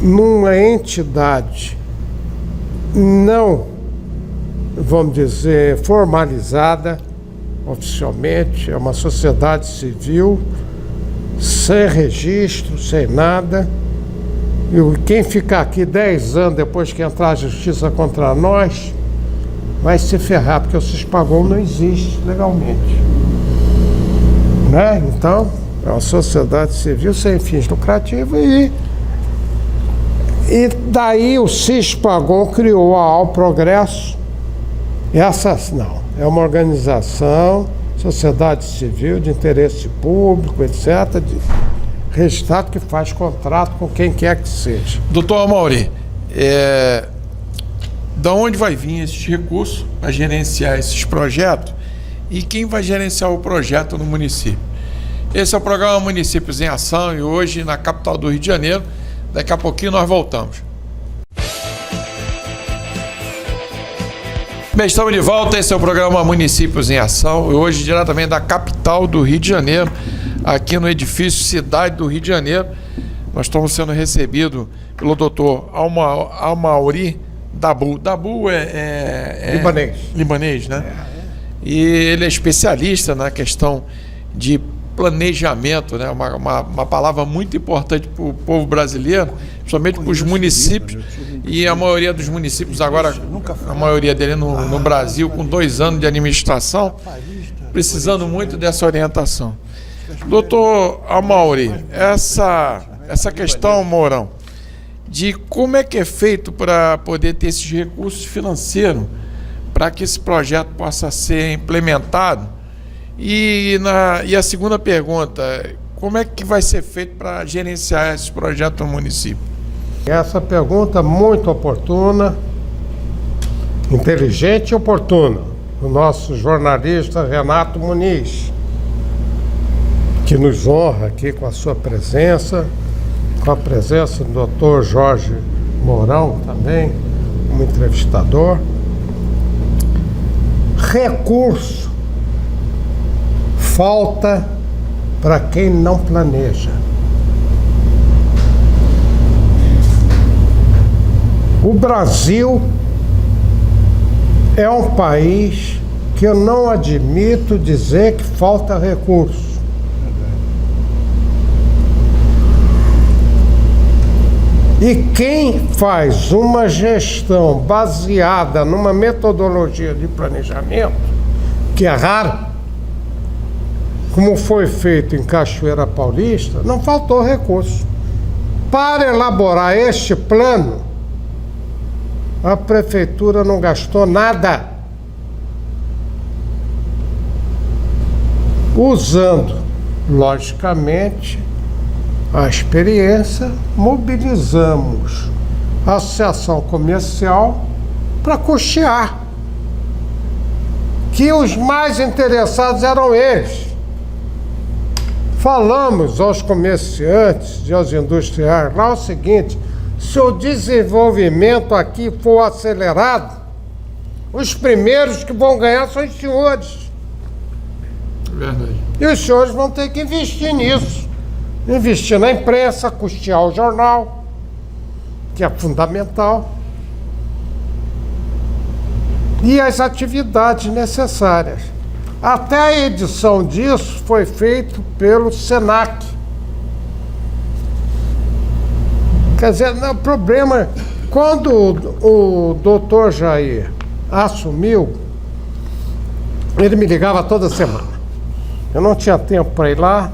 numa entidade não, vamos dizer, formalizada oficialmente, é uma sociedade civil, sem registro, sem nada. E quem ficar aqui 10 anos depois que entrar a justiça contra nós, vai se ferrar, porque o Cispagol não existe legalmente. Né? Então, é uma sociedade civil sem fins lucrativos e daí o Cispagol criou a Ao Progresso. Essa não, é uma organização, sociedade civil de interesse público, etc., de registrado, que faz contrato com quem quer que seja. Doutor Amauri, da onde vai vir esses recursos para gerenciar esses projetos e quem vai gerenciar o projeto no município? Esse é o programa Municípios em Ação e hoje na capital do Rio de Janeiro. Daqui a pouquinho nós voltamos. Bem, estamos de volta. Esse é o programa Municípios em Ação e hoje diretamente da capital do Rio de Janeiro, aqui no edifício Cidade do Rio de Janeiro. Nós estamos sendo recebidos pelo doutor Amauri Dabu. Dabu é libanês, né? E ele é especialista na questão de planejamento, né? Uma palavra muito importante para o povo brasileiro, principalmente para os municípios, e a maioria dos municípios agora, a maioria dele no Brasil, com 2 anos de administração, precisando muito dessa orientação. Doutor Amauri, essa questão, Mourão, de como é que é feito para poder ter esses recursos financeiros para que esse projeto possa ser implementado. E a segunda pergunta, como é que vai ser feito para gerenciar esse projeto no município? Essa pergunta é muito oportuna, inteligente e oportuna, do nosso jornalista Renato Muniz, que nos honra aqui com a sua presença, com a presença do Dr. Jorge Mourão também, como entrevistador. Recurso falta para quem não planeja. O Brasil é um país que eu não admito dizer que falta recurso. E quem faz uma gestão baseada numa metodologia de planejamento, que é raro, como foi feito em Cachoeira Paulista, não faltou recurso. Para elaborar este plano, a prefeitura não gastou nada. Usando, logicamente, a experiência, mobilizamos a associação comercial para custear. Que os mais interessados eram eles. Falamos aos comerciantes e aos industriais lá o seguinte: se o desenvolvimento aqui for acelerado, os primeiros que vão ganhar são os senhores. Verdade. E os senhores vão ter que investir nisso. Investir na imprensa, custear o jornal, que é fundamental, e as atividades necessárias. Até a edição disso foi feito pelo SENAC. Quer dizer, o problema, quando o doutor Jair assumiu, ele me ligava toda semana. Eu não tinha tempo para ir lá,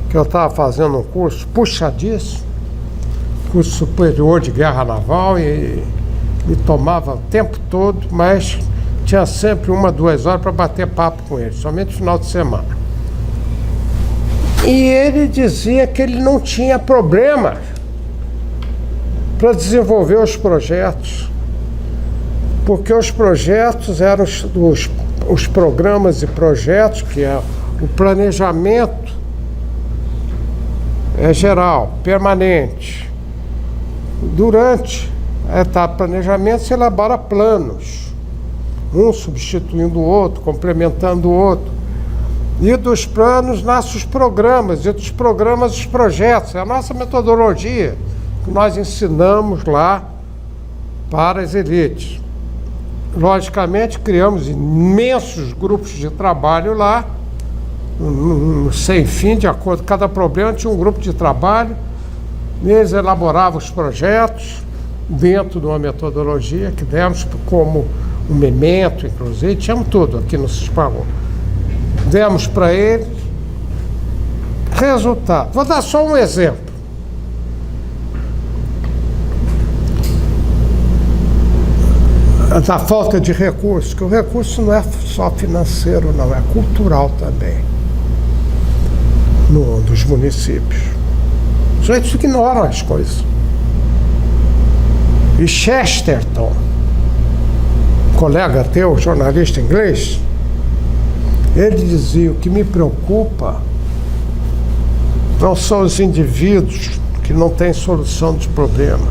que eu estava fazendo um curso puxadíssimo, curso superior de guerra naval, e me tomava o tempo todo, mas tinha sempre 1, 2 horas para bater papo com ele, somente no final de semana. E ele dizia que ele não tinha problema para desenvolver os projetos, porque os projetos eram os programas e projetos, que é o planejamento é geral, permanente. Durante a etapa de planejamento se elabora planos, um substituindo o outro, complementando o outro. E dos planos nascem os programas, e dos programas os projetos. É a nossa metodologia que nós ensinamos lá para as elites. Logicamente, criamos imensos grupos de trabalho lá, sem fim, de acordo com cada problema, tinha um grupo de trabalho, eles elaboravam os projetos dentro de uma metodologia que demos como um memento, inclusive, tínhamos tudo aqui no Cispagou. Demos para eles. Resultado. Vou dar só um exemplo. Da falta de recursos, que o recurso não é só financeiro, não, é cultural também, dos municípios. Os sujeitos ignoram as coisas. E Chesterton, colega teu, jornalista inglês, ele dizia: o que me preocupa não são os indivíduos que não têm solução dos problemas.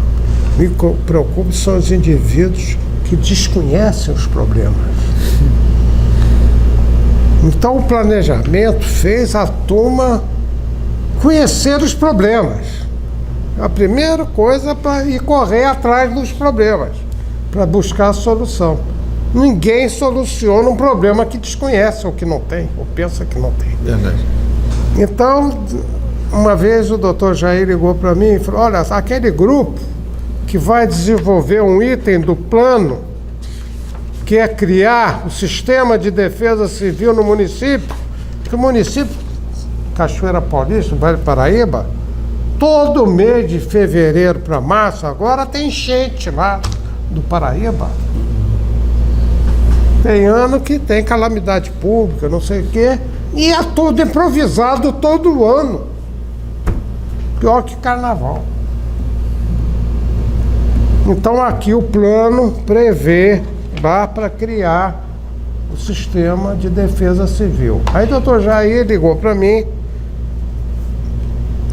Me preocupa são os indivíduos que desconhecem os problemas. Então o planejamento fez a turma conhecer os problemas. A primeira coisa é para ir correr atrás dos problemas, para buscar a solução. Ninguém soluciona um problema que desconhece, ou que não tem, ou pensa que não tem. Verdade. Então, uma vez o doutor Jair ligou para mim e falou: olha, aquele grupo que vai desenvolver um item do plano, que é criar o sistema de defesa civil no município, que o município, Cachoeira Paulista, Vale do Paraíba, todo mês de fevereiro para março, agora tem enchente lá do Paraíba. Tem ano que tem calamidade pública, não sei o quê, e é tudo improvisado todo ano. Pior que carnaval. Então aqui o plano prevê lá para criar o sistema de defesa civil. Aí o doutor Jair ligou para mim.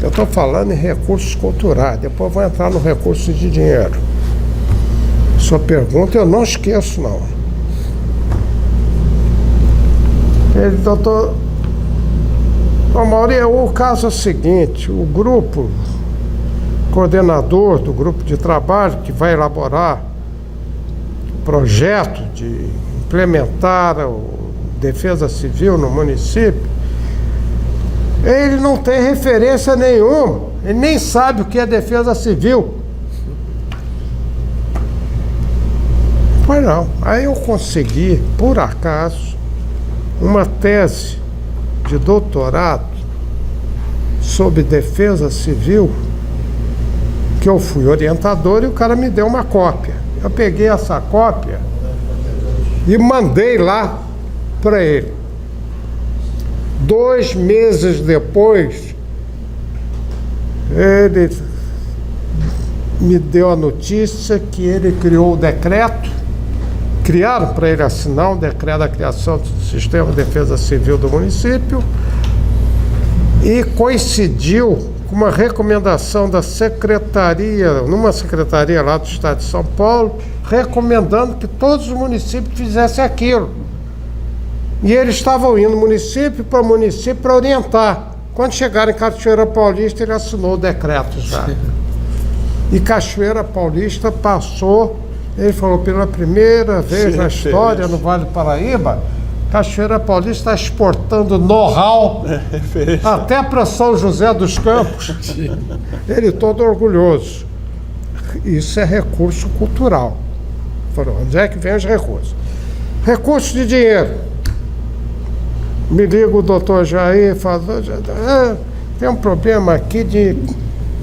Eu estou falando em recursos culturais, depois vou entrar no recurso de dinheiro. Sua pergunta eu não esqueço, não. Ele, doutor Mauri, o caso é o seguinte, o grupo, coordenador do grupo de trabalho que vai elaborar o projeto de implementar a defesa civil no município, ele não tem referência nenhuma, ele nem sabe o que é defesa civil. Pois não, aí eu consegui, por acaso, uma tese de doutorado sobre defesa civil, que eu fui orientador e o cara me deu uma cópia. Eu peguei essa cópia e mandei lá para ele. 2 meses depois, ele me deu a notícia que ele criou o decreto. Criaram para ele assinar um decreto da criação do Sistema de Defesa Civil do município e coincidiu com uma recomendação da secretaria, numa secretaria lá do estado de São Paulo, recomendando que todos os municípios fizessem aquilo. E eles estavam indo município para orientar. Quando chegaram em Cachoeira Paulista, ele assinou o decreto já. E Cachoeira Paulista passou. Ele falou, pela primeira vez na história no Vale do Paraíba, Cachoeira Paulista está exportando know-how até para São José dos Campos. Ele todo orgulhoso. Isso é recurso cultural. Falou, onde é que vem os recursos? Recursos de dinheiro. Me liga o doutor Jair e fala, tem um problema aqui de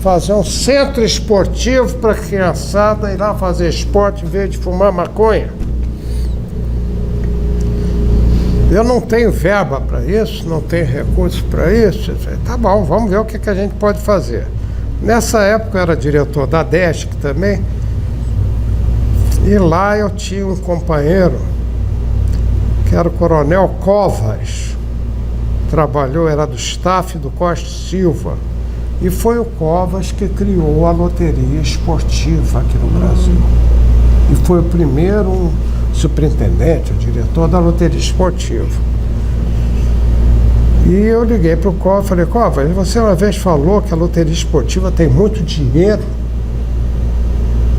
fazer um centro esportivo para a criançada ir lá fazer esporte em vez de fumar maconha. Eu não tenho verba para isso, não tenho recursos para isso. Eu falei, tá bom, vamos ver o que a gente pode fazer. Nessa época eu era diretor da DESC também, e lá eu tinha um companheiro, que era o Coronel Covas, trabalhou, era do staff do Costa Silva, e foi o Covas que criou a loteria esportiva aqui no Brasil. E foi o primeiro superintendente, o diretor da loteria esportiva. E eu liguei para o Covas e falei, Covas, você uma vez falou que a loteria esportiva tem muito dinheiro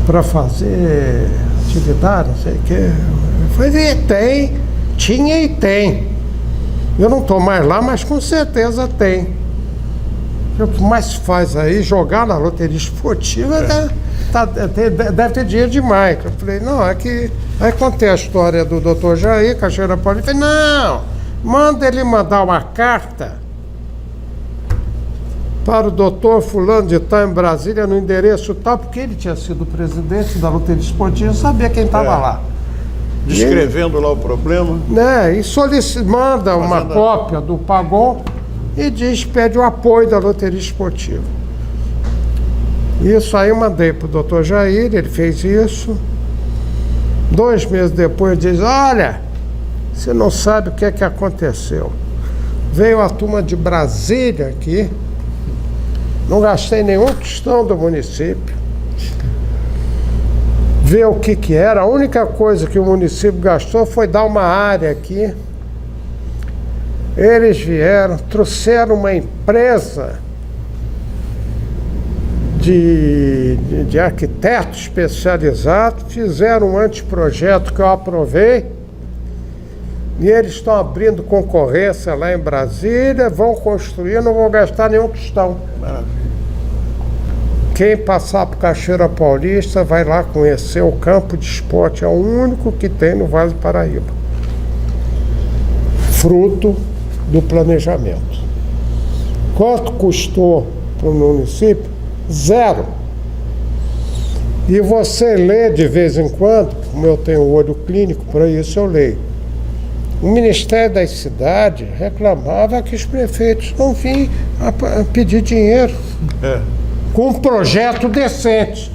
para fazer atividade, não sei o quê. Eu falei, tinha e tem. Eu não estou mais lá, mas com certeza tem. O que mais se faz aí, jogar na loteria esportiva, deve ter dinheiro demais. Eu falei, não, é que... Aí contei a história do doutor Jair, Cachoeira Paulista. Falei, não, manda ele mandar uma carta para o doutor fulano de tal em Brasília, no endereço tal, porque ele tinha sido presidente da loteria esportiva, sabia quem estava lá. Descrevendo lá o problema. Né, e manda uma cópia do Pagon e pede o apoio da loteria esportiva. Isso aí eu mandei para o doutor Jair, ele fez isso. 2 meses depois diz, olha, você não sabe o que é que aconteceu. Veio a turma de Brasília aqui, não gastei nenhum tostão do município. Ver o que era, a única coisa que o município gastou foi dar uma área aqui. Eles vieram, trouxeram uma empresa de arquiteto especializado, fizeram um anteprojeto que eu aprovei, e eles estão abrindo concorrência lá em Brasília, vão construir, não vão gastar nenhum tostão. Maravilha. Quem passar por Cachoeira Paulista vai lá conhecer o campo de esporte, é o único que tem no Vale do Paraíba. Fruto do planejamento. Quanto custou para o município? 0. E você lê de vez em quando, como eu tenho olho clínico, para isso eu leio. O Ministério das Cidades reclamava que os prefeitos não vinham a pedir dinheiro. Com um projeto decente.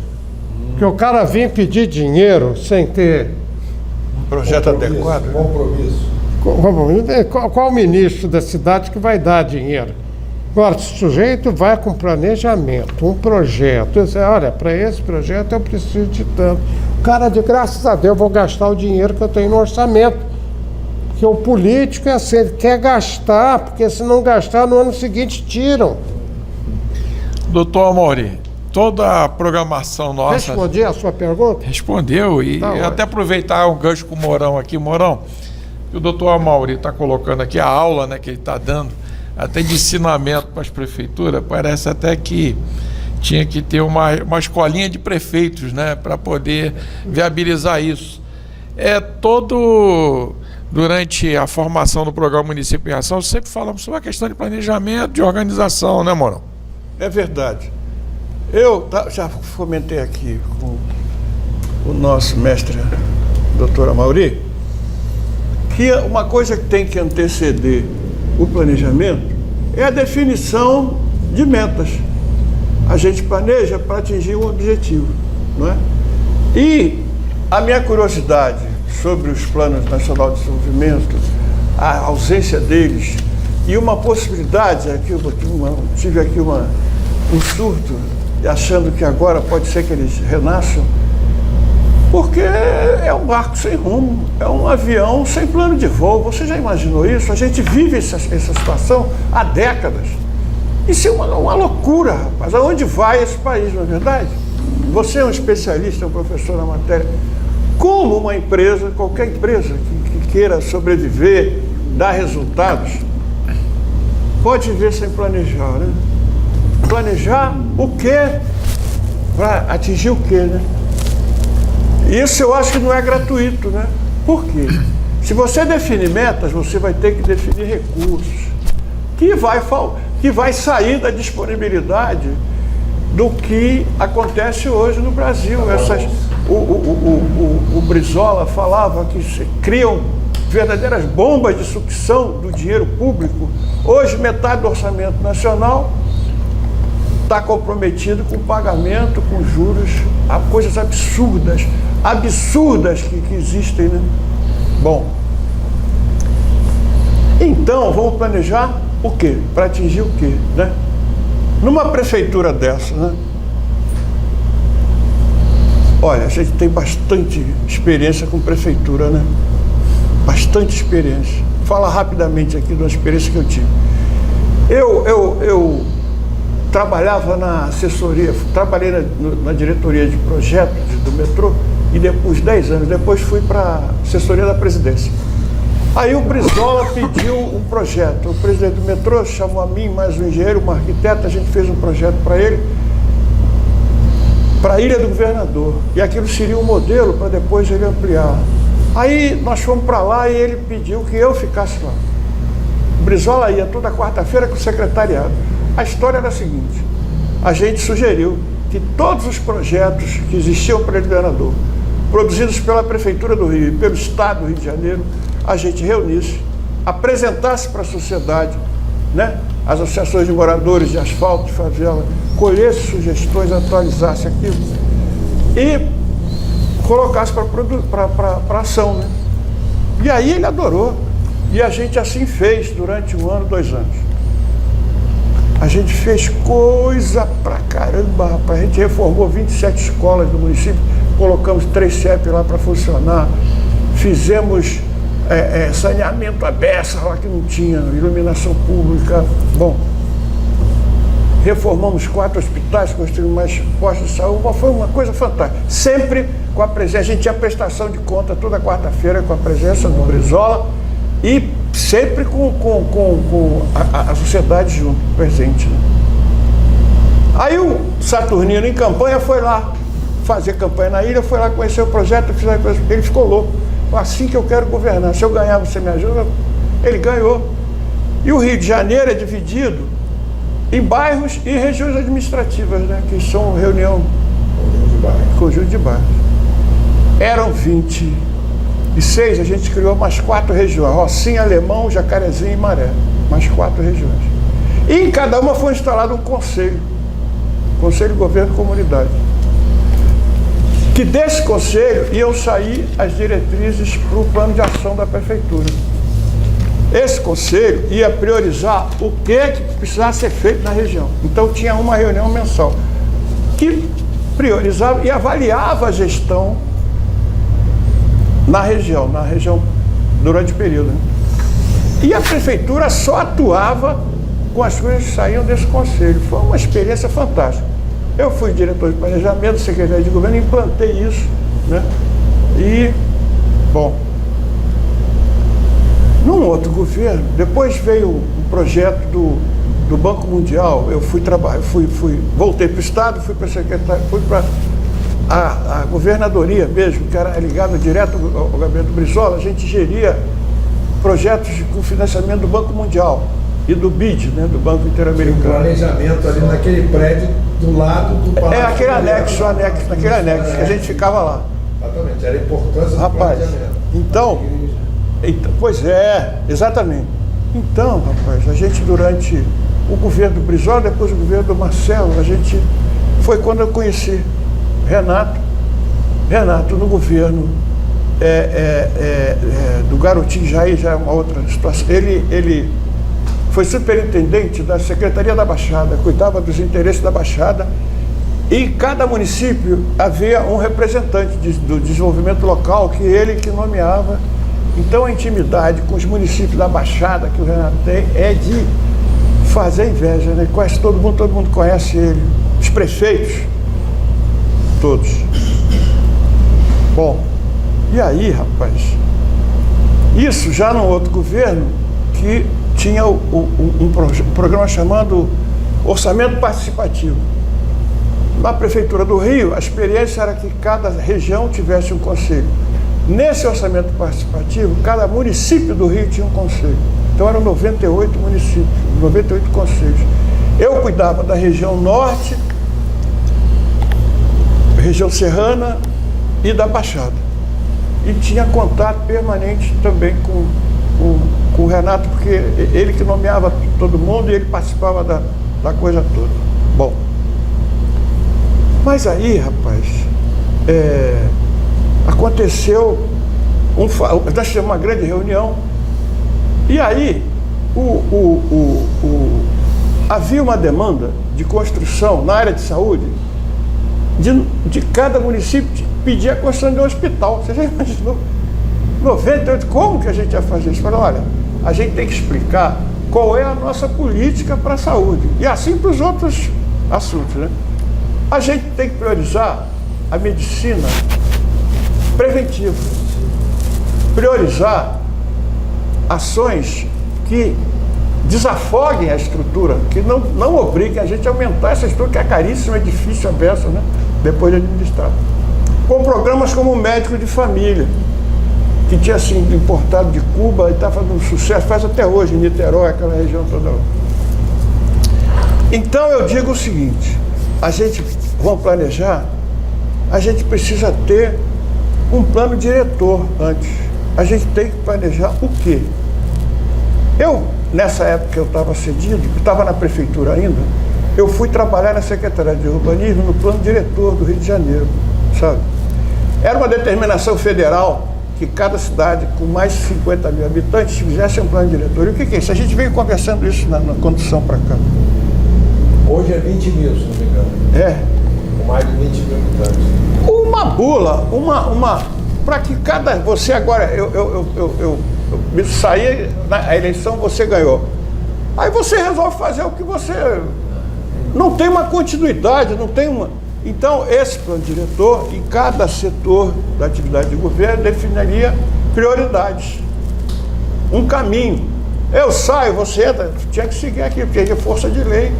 Que o cara vinha pedir dinheiro sem ter um projeto adequado. Qual o ministro da cidade que vai dar dinheiro? Agora, o sujeito vai com planejamento, um projeto. Eu sei, olha, para esse projeto eu preciso de tanto. O cara de graças a Deus, eu vou gastar o dinheiro que eu tenho no orçamento. Porque o político é assim, ele quer gastar, porque se não gastar no ano seguinte tiram. Doutor Amauri, toda a programação nossa... Respondi a sua pergunta? Respondeu, e Tá até aproveitar um gancho com o Mourão aqui. Mourão, o doutor Amauri está colocando aqui a aula, né, que ele está dando, até de ensinamento para as prefeituras, parece até que tinha que ter uma escolinha de prefeitos, né, para poder viabilizar isso. Durante a formação do programa Município em Ação, sempre falamos sobre a questão de planejamento, de organização, né, Mourão? É verdade. Eu já fomentei aqui com o nosso mestre, doutor Amauri, que uma coisa que tem que anteceder o planejamento é a definição de metas. A gente planeja para atingir um objetivo, não é? E a minha curiosidade sobre os planos nacionais de desenvolvimento, a ausência deles e uma possibilidade, tive aqui um surto, achando que agora pode ser que eles renasçam, porque é um barco sem rumo, é um avião sem plano de voo. Você já imaginou isso? A gente vive essa situação há décadas. Isso é uma loucura, rapaz. Aonde vai esse país, não é verdade? Você é um especialista, um professor na matéria. Como uma empresa, qualquer empresa que queira sobreviver, dar resultados, pode viver sem planejar, né? Planejar o quê? Para atingir o quê, né? Isso eu acho que não é gratuito, né? Por quê? Se você define metas, você vai ter que definir recursos que vai sair da disponibilidade do que acontece hoje no Brasil. O Brizola falava que se criam verdadeiras bombas de sucção do dinheiro público. Hoje, metade do orçamento nacional está comprometido com pagamento, com juros, há coisas absurdas que existem, né? Bom, então vamos planejar o quê? Para atingir o quê, né? Numa prefeitura dessa, né? Olha, a gente tem bastante experiência com prefeitura, né? Bastante experiência. Vou falar rapidamente aqui de uma experiência que eu tive. Eu trabalhava na assessoria, trabalhei na diretoria de projetos do metrô e depois, 10 anos depois, fui para a assessoria da presidência. Aí o Brizola pediu um projeto. O presidente do metrô chamou a mim, mais um engenheiro, um arquiteto, a gente fez um projeto para ele, para a Ilha do Governador. E aquilo seria um modelo para depois ele ampliar. Aí nós fomos para lá e ele pediu que eu ficasse lá. O Brizola ia toda quarta-feira com o secretariado. A história era a seguinte: a gente sugeriu que todos os projetos que existiam para o governador, produzidos pela Prefeitura do Rio e pelo Estado do Rio de Janeiro, a gente reunisse, apresentasse para a sociedade, né, as associações de moradores de asfalto, de favela, colhesse sugestões, atualizasse aquilo e colocasse para ação, né? E aí ele adorou. E a gente assim fez durante 1 ano, 2 anos. A gente fez coisa pra caramba, rapaz. A gente reformou 27 escolas do município, colocamos 3 CEP lá para funcionar, fizemos saneamento aberto lá que não tinha, iluminação pública. Bom, reformamos 4 hospitais, construímos mais postos de saúde. Foi uma coisa fantástica. Sempre com a presença, a gente tinha prestação de conta toda quarta-feira com a presença do Brizola e sempre com a sociedade junto, presente, né? Aí o Saturnino, em campanha, foi lá fazer campanha na ilha, foi lá conhecer o projeto, ele ficou louco. Assim que eu quero governar, se eu ganhar você me ajuda. Ele ganhou. E o Rio de Janeiro é dividido em bairros e regiões administrativas, né, que são conjunto de bairros. Eram 26, a gente criou mais 4 regiões: Rocinha, Alemão, Jacarezinho e Maré. Mais 4 regiões. E em cada uma foi instalado um conselho de governo e comunidade. Que desse conselho iam sair as diretrizes para o plano de ação da prefeitura. Esse conselho ia priorizar o que precisava ser feito na região. Então tinha uma reunião mensal que priorizava e avaliava a gestão na região durante o período, né? E a prefeitura só atuava com as coisas que saíam desse conselho. Foi uma experiência fantástica. Eu fui diretor de planejamento, secretário de governo, implantei isso, né? E, bom, num outro governo, depois veio um projeto do Banco Mundial. Eu fui trabalhar, voltei para o Estado, fui para a secretaria, fui para a governadoria mesmo, que era ligado direto ao gabinete Brizola. A gente geria projetos com financiamento do Banco Mundial e do BID, né, do Banco Interamericano. O planejamento ali naquele prédio do lado do Palácio. É aquele anexo, naquele anexo, que a gente ficava lá. Exatamente, era a importância do Rapaz, planejamento. então, pois é, exatamente. Então, rapaz, a gente durante o governo do Brizola, depois o governo do Marcelo, foi quando eu conheci Renato no governo do Garotinho Jair, já é uma outra situação. Ele foi superintendente da Secretaria da Baixada, cuidava dos interesses da Baixada, e em cada município havia um representante do desenvolvimento local que ele que nomeava. Então a intimidade com os municípios da Baixada que o Renato tem é de fazer inveja, né? Conhece todo mundo conhece ele, os prefeitos, todos. Bom, e aí, rapaz, isso já no outro governo que tinha um programa chamado Orçamento Participativo. Na Prefeitura do Rio, a experiência era que cada região tivesse um conselho. Nesse orçamento participativo, cada município do Rio tinha um conselho. Então eram 98 municípios, 98 conselhos. Eu cuidava da região norte, região serrana e da Baixada. E tinha contato permanente também com o Renato, porque ele que nomeava todo mundo e ele participava da coisa toda. Bom, mas aí, rapaz, aconteceu, nós tivemos uma grande reunião, e aí havia uma demanda de construção na área de saúde, de cada município pedir a construção de um hospital. Você já imaginou? 98, como que a gente ia fazer isso? Falei, olha, a gente tem que explicar qual é a nossa política para a saúde, e assim para os outros assuntos, né? A gente tem que priorizar a medicina preventiva, priorizar ações que desafoguem a estrutura, que não obriguem a gente a aumentar essa estrutura, que é caríssima, é difícil a beça, né? Depois de administrar. Com programas como o Médico de Família, que tinha sido importado de Cuba e está fazendo sucesso, faz até hoje em Niterói, aquela região toda lá. Então eu digo o seguinte, vamos planejar, a gente precisa ter um plano diretor antes. A gente tem que planejar o quê? Eu, nessa época que eu estava cedido, estava na prefeitura ainda, eu fui trabalhar na Secretaria de Urbanismo no plano diretor do Rio de Janeiro, sabe? Era uma determinação federal que cada cidade com mais de 50 mil habitantes fizesse um plano diretor. E o que é isso? A gente veio conversando isso na condução para cá. Hoje é 20 mil, se não me engano. Com mais de 20 mil habitantes. Uma bula, para que você agora, eu saí na eleição, você ganhou. Aí você resolve fazer o que você... Não tem uma continuidade, não tem uma... Então, esse plano diretor, em cada setor da atividade de governo, definiria prioridades. Um caminho. Eu saio, você entra, tinha que seguir aqui, porque é força de lei.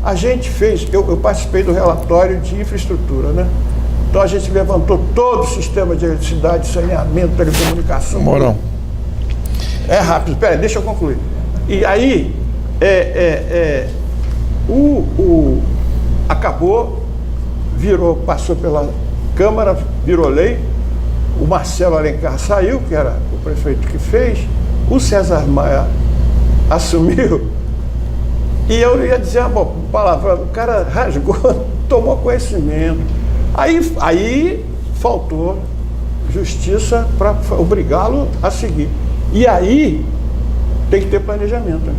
A gente fez, eu participei do relatório de infraestrutura, né? Então a gente levantou todo o sistema de eletricidade, saneamento, telecomunicação. Mourão. É rápido, espera, deixa eu concluir. E aí, acabou, passou pela Câmara, virou lei, o Marcelo Alencar saiu, que era o prefeito que fez, o César Maia assumiu, e eu ia dizer uma palavra, o cara rasgou, tomou conhecimento. Aí faltou justiça para obrigá-lo a seguir. E aí tem que ter planejamento, né?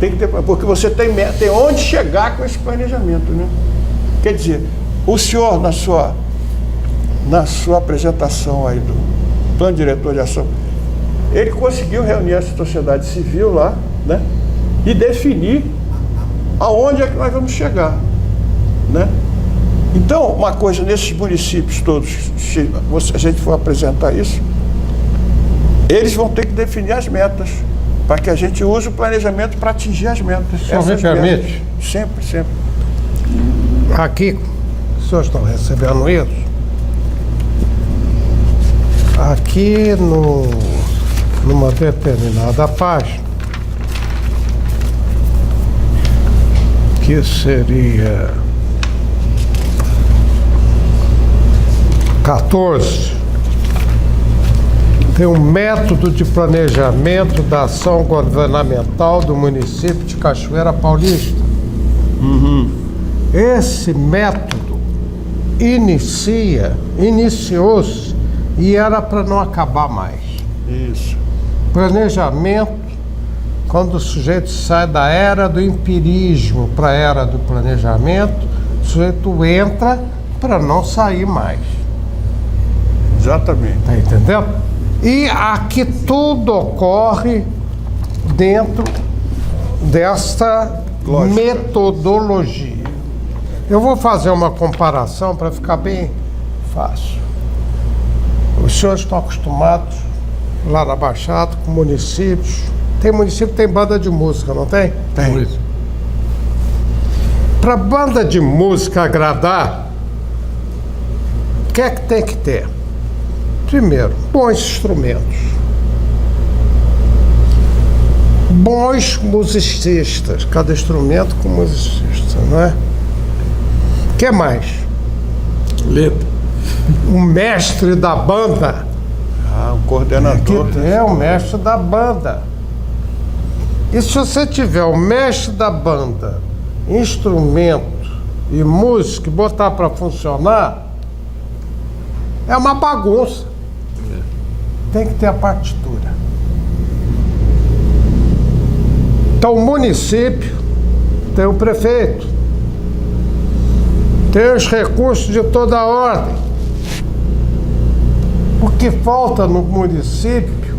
Tem que ter, porque você tem onde chegar com esse planejamento, né? Quer dizer, o senhor na sua apresentação aí do plano diretor de ação, ele conseguiu reunir essa sociedade civil lá, né? E definir aonde é que nós vamos chegar, né? Então, uma coisa, nesses municípios todos, se a gente for apresentar isso, eles vão ter que definir as metas, para que a gente use o planejamento para atingir as metas. Só me permite? Sempre, sempre. Aqui, os senhores estão recebendo isso? Aqui numa determinada página, que seria 14, tem um método de planejamento da ação governamental do município de Cachoeira Paulista. Esse método iniciou-se e era para não acabar mais. Isso. Planejamento, quando o sujeito sai da era do empirismo para a era do planejamento, o sujeito entra para não sair mais. Exatamente. Tá entendendo? E aqui tudo ocorre dentro desta Lógico. metodologia. Eu vou fazer uma comparação para ficar bem fácil. Os senhores estão acostumados lá na Baixada com municípios. Tem município que tem banda de música, não tem? Tem. Para banda de música agradar, o que é que tem que ter? Primeiro, bons instrumentos. Bons musicistas. Cada instrumento com musicista, não é? O que mais? Letra. O mestre da banda. Ah, o coordenador. Que é o mestre da banda. E se você tiver o mestre da banda, instrumento e música e botar para funcionar, é uma bagunça. Tem que ter a partitura. Então o município tem o prefeito, tem os recursos de toda a ordem. O que falta no município,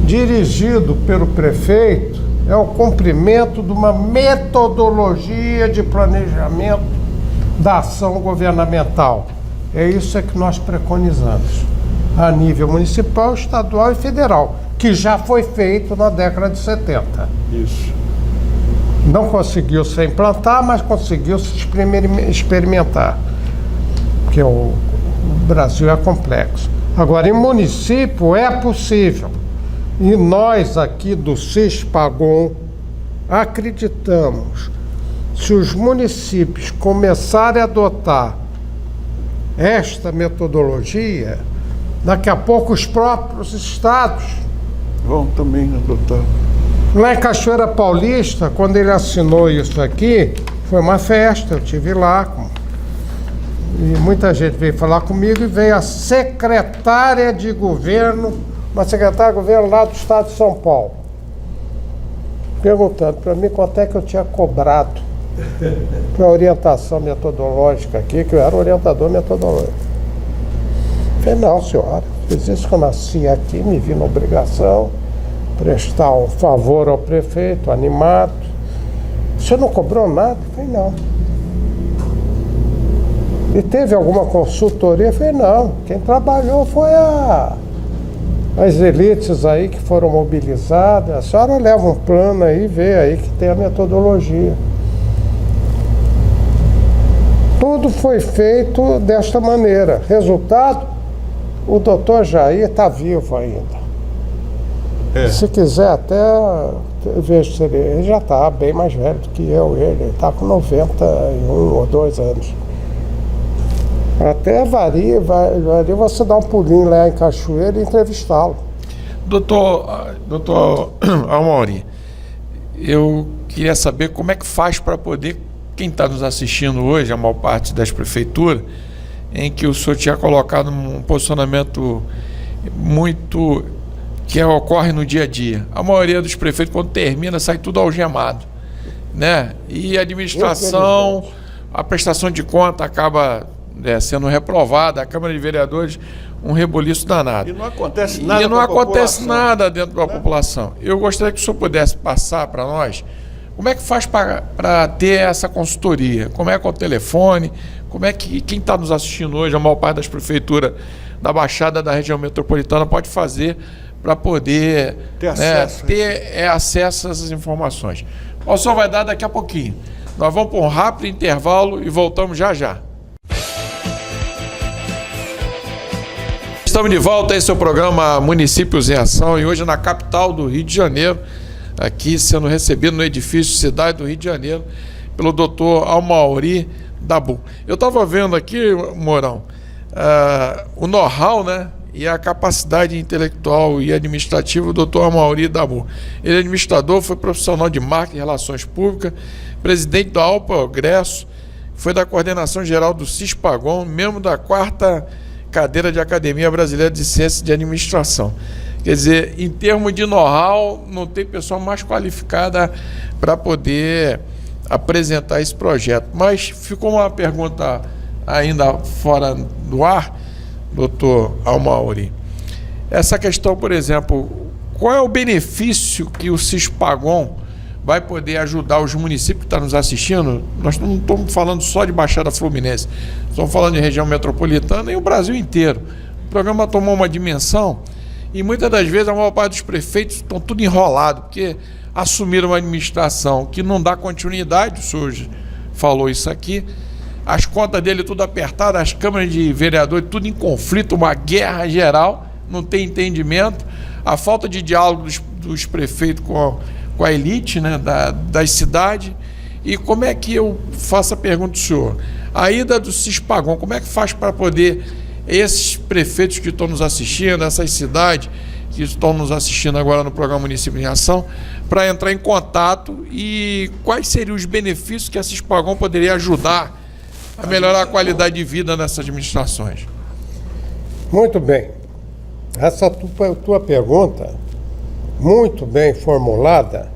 dirigido pelo prefeito, é o cumprimento de uma metodologia de planejamento da ação governamental. É isso que nós preconizamos, a nível municipal, estadual e federal, que já foi feito na década de 70. Isso. Não conseguiu se implantar, mas conseguiu se experimentar, porque o Brasil é complexo. Agora, em município é possível. E nós aqui do CISPAGOM acreditamos, se os municípios começarem a adotar esta metodologia, daqui a pouco os próprios estados Vão também adotar. Lá em Cachoeira Paulista, quando ele assinou isso aqui, foi uma festa, eu estive lá. E muita gente veio falar comigo e veio a secretária de governo, uma secretária de governo lá do estado de São Paulo, perguntando para mim quanto é que eu tinha cobrado para orientação metodológica aqui, que eu era orientador metodológico. Falei, não, senhora, fiz isso que eu nasci aqui, me vi na obrigação, prestar um favor ao prefeito, animado. Você não cobrou nada? Falei, não. E teve alguma consultoria? Falei, não. Quem trabalhou foi as elites aí que foram mobilizadas. A senhora leva um plano aí, vê aí que tem a metodologia. Tudo foi feito desta maneira. Resultado, o doutor Jair está vivo ainda. É. Se quiser até, vejo se ele já está bem mais velho do que eu, ele está com 91 ou 2 anos. Até varia você dar um pulinho lá em Cachoeira e entrevistá-lo. Doutor Almauri, eu queria saber como é que faz para poder, quem está nos assistindo hoje, a maior parte das prefeituras, em que o senhor tinha colocado um posicionamento muito que ocorre no dia a dia. A maioria dos prefeitos, quando termina, sai tudo algemado, né? E a administração, a prestação de conta acaba sendo reprovada, a Câmara de Vereadores, um reboliço danado. E não acontece nada. E não acontece nada dentro da né? população. Eu gostaria que o senhor pudesse passar para nós como é que faz para ter essa consultoria, como é que é o telefone, como é que quem está nos assistindo hoje, a maior parte das prefeituras da Baixada da região metropolitana pode fazer para poder ter acesso a essas informações. O senhor vai dar daqui a pouquinho. Nós vamos para um rápido intervalo e voltamos já já. Estamos de volta, esse é o programa Municípios em Ação e hoje na capital do Rio de Janeiro, aqui sendo recebido no edifício Cidade do Rio de Janeiro, pelo doutor Amauri Dabu. Eu estava vendo aqui, Mourão, o know-how, né, e a capacidade intelectual e administrativa do doutor Amauri Dabu. Ele é administrador, foi profissional de marketing e relações públicas, presidente do AL Progresso, foi da coordenação geral do CISPAGON, membro da 4ª cadeira de Academia Brasileira de Ciências de Administração. Quer dizer, em termos de know-how, não tem pessoa mais qualificada para poder apresentar esse projeto. Mas ficou uma pergunta ainda fora do ar, doutor Amauri. Essa questão, por exemplo, qual é o benefício que o CISPAGON vai poder ajudar os municípios que estão nos assistindo? Nós não estamos falando só de Baixada Fluminense, estamos falando de região metropolitana e o Brasil inteiro. O programa tomou uma dimensão e muitas das vezes a maior parte dos prefeitos estão tudo enrolado, porque assumiram uma administração que não dá continuidade, o senhor falou isso aqui, as contas dele tudo apertadas, as câmaras de vereadores tudo em conflito, uma guerra geral, não tem entendimento, a falta de diálogo dos prefeitos com a elite, né, das cidades. E como é que eu faço a pergunta do senhor? A ida do CISPAGON, como é que faz para poder esses prefeitos que estão nos assistindo, essas cidades que estão nos assistindo agora no programa Município em Ação, para entrar em contato e quais seriam os benefícios que a CISPAGON poderia ajudar a melhorar a qualidade de vida nessas administrações? Muito bem. Essa tua pergunta, muito bem formulada,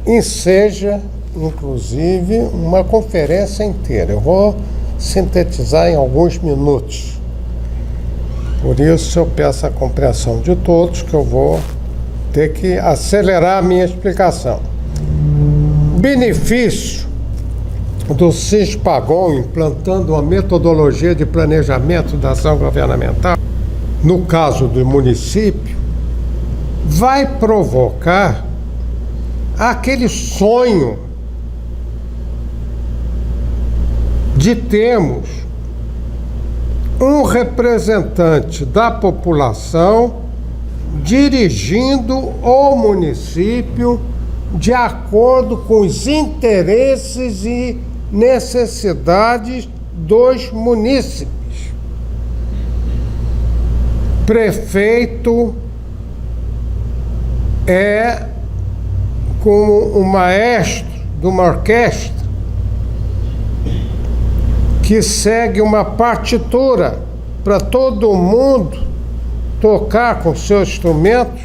enseja, inclusive, uma conferência inteira. Eu vou sintetizar em alguns minutos. Por isso eu peço a compreensão de todos que eu vou ter que acelerar a minha explicação. Benefício do CISPAGON implantando uma metodologia de planejamento da ação governamental, no caso do município, vai provocar aquele sonho de termos um representante da população dirigindo o município de acordo com os interesses e necessidades dos munícipes. Prefeito é como um maestro de uma orquestra que segue uma partitura para todo mundo tocar com seus instrumentos,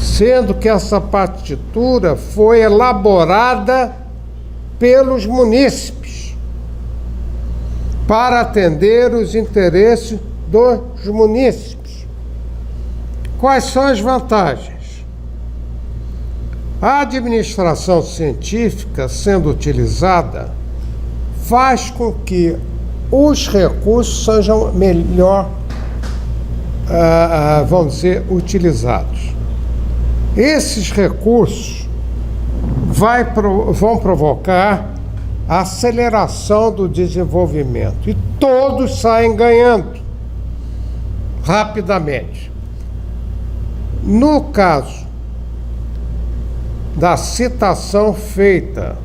sendo que essa partitura foi elaborada pelos munícipes para atender os interesses dos munícipes. Quais são as vantagens? A administração científica sendo utilizada faz com que os recursos sejam melhor, vamos dizer, utilizados. Esses recursos vão provocar a aceleração do desenvolvimento e todos saem ganhando rapidamente. No caso da citação feita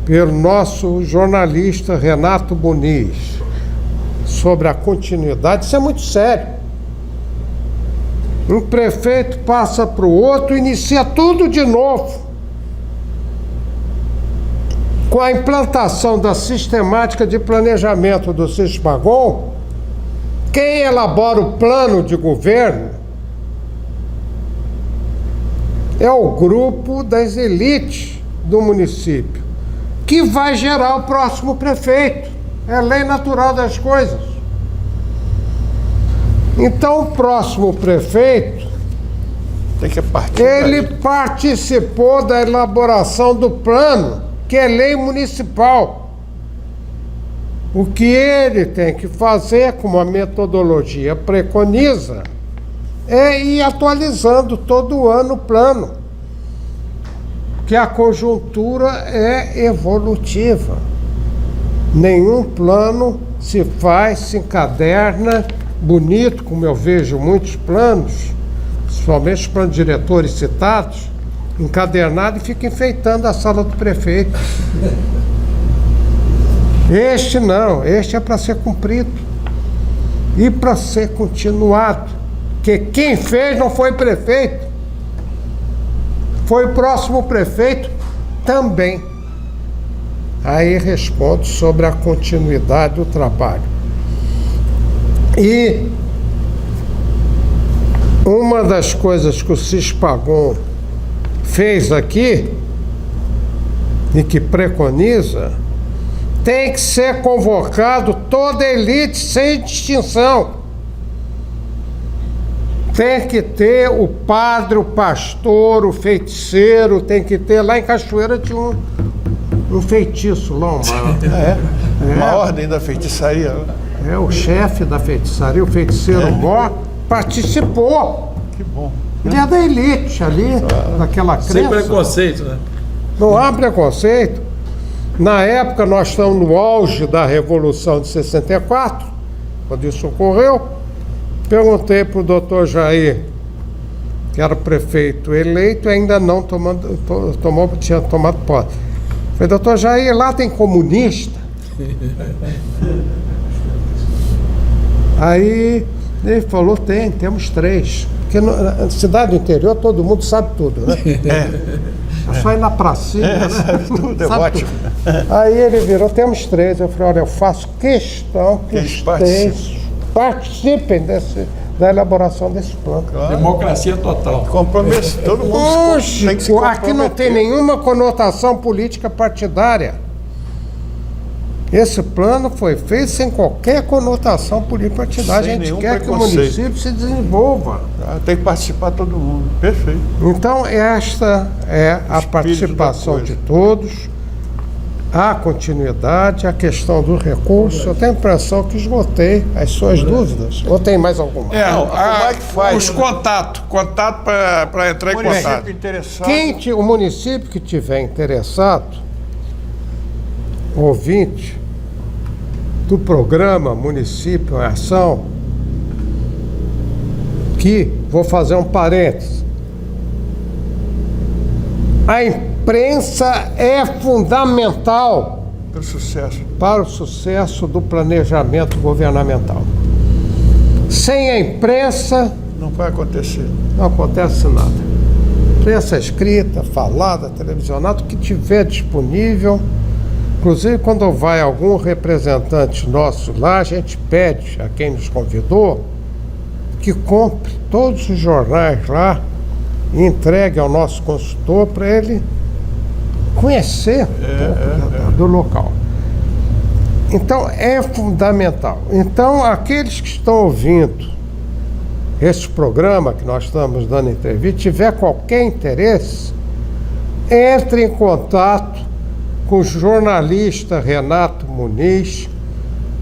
pelo nosso jornalista Renato Muniz sobre a continuidade, isso é muito sério. Um prefeito passa para o outro e inicia tudo de novo. Com a implantação da sistemática de planejamento do CISPAGON, quem elabora o plano de governo é o grupo das elites do município, que que vai gerar o próximo prefeito. É lei natural das coisas. Então, o próximo prefeito, Tem que partir ele daí. participou da elaboração do plano, que é lei municipal. O que ele tem que fazer, como a metodologia preconiza, é ir atualizando todo ano o plano, que a conjuntura é evolutiva. Nenhum plano se faz, se encaderna, bonito, como eu vejo muitos planos, principalmente os planos diretores citados, encadernado e fica enfeitando a sala do prefeito. Este não, este é para ser cumprido e para ser continuado, porque quem fez não foi prefeito, foi o próximo prefeito também. Aí respondo sobre a continuidade do trabalho. E uma das coisas que o Cispagon fez aqui e que preconiza, tem que ser convocado toda a elite sem distinção. Tem que ter o padre, o pastor, o feiticeiro, tem que ter. Lá em Cachoeira tinha um feitiço lá, Uma ordem da feitiçaria. é o chefe da feitiçaria, o feiticeiro mó, participou. Que bom. Ele é da elite ali, daquela crença. Sem preconceito, né? Não há preconceito. Na época, nós estamos no auge da Revolução de 64, quando isso ocorreu. Perguntei para o doutor Jair, que era o prefeito eleito, e ainda não tinha tomado posse. Falei, doutor Jair, lá tem comunista? Aí ele falou, temos 3. Porque na cidade do interior todo mundo sabe tudo, né? É só ir na pracinha, né? Sabe tudo, é Sabe ótimo. tudo. Aí ele virou, temos 3. Eu falei, olha, eu faço questão que Eles os 3 participem da elaboração desse plano. Democracia total. Compromisso, todo mundo tem que se Lógico, aqui não tem comprometer. nenhuma conotação política partidária. Esse plano foi feito sem qualquer conotação política partidária. Sem A gente nenhum quer que o preconceito. município se desenvolva. Tem que participar todo mundo. Perfeito. Então, esta é a Espírito participação da coisa. de todos, a continuidade, a questão do recurso. Eu tenho a impressão que esgotei as suas dúvidas. Ou tem mais alguma? Não, como é que faz, os né? contato para entrar em contato. Município interessado. O município que tiver interessado, ouvinte do programa Município em Ação, que, vou fazer um parênteses, a imprensa é fundamental Pelo sucesso. para o sucesso do planejamento governamental. Sem a imprensa, Não vai acontecer. não acontece nada. Imprensa escrita, falada, televisionada, o que tiver disponível. Inclusive, quando vai algum representante nosso lá, a gente pede a quem nos convidou que compre todos os jornais lá e entregue ao nosso consultor para ele conhecer um pouco do local. Então, é fundamental. Então, aqueles que estão ouvindo esse programa que nós estamos dando entrevista, tiver qualquer interesse, entre em contato com o jornalista Renato Muniz,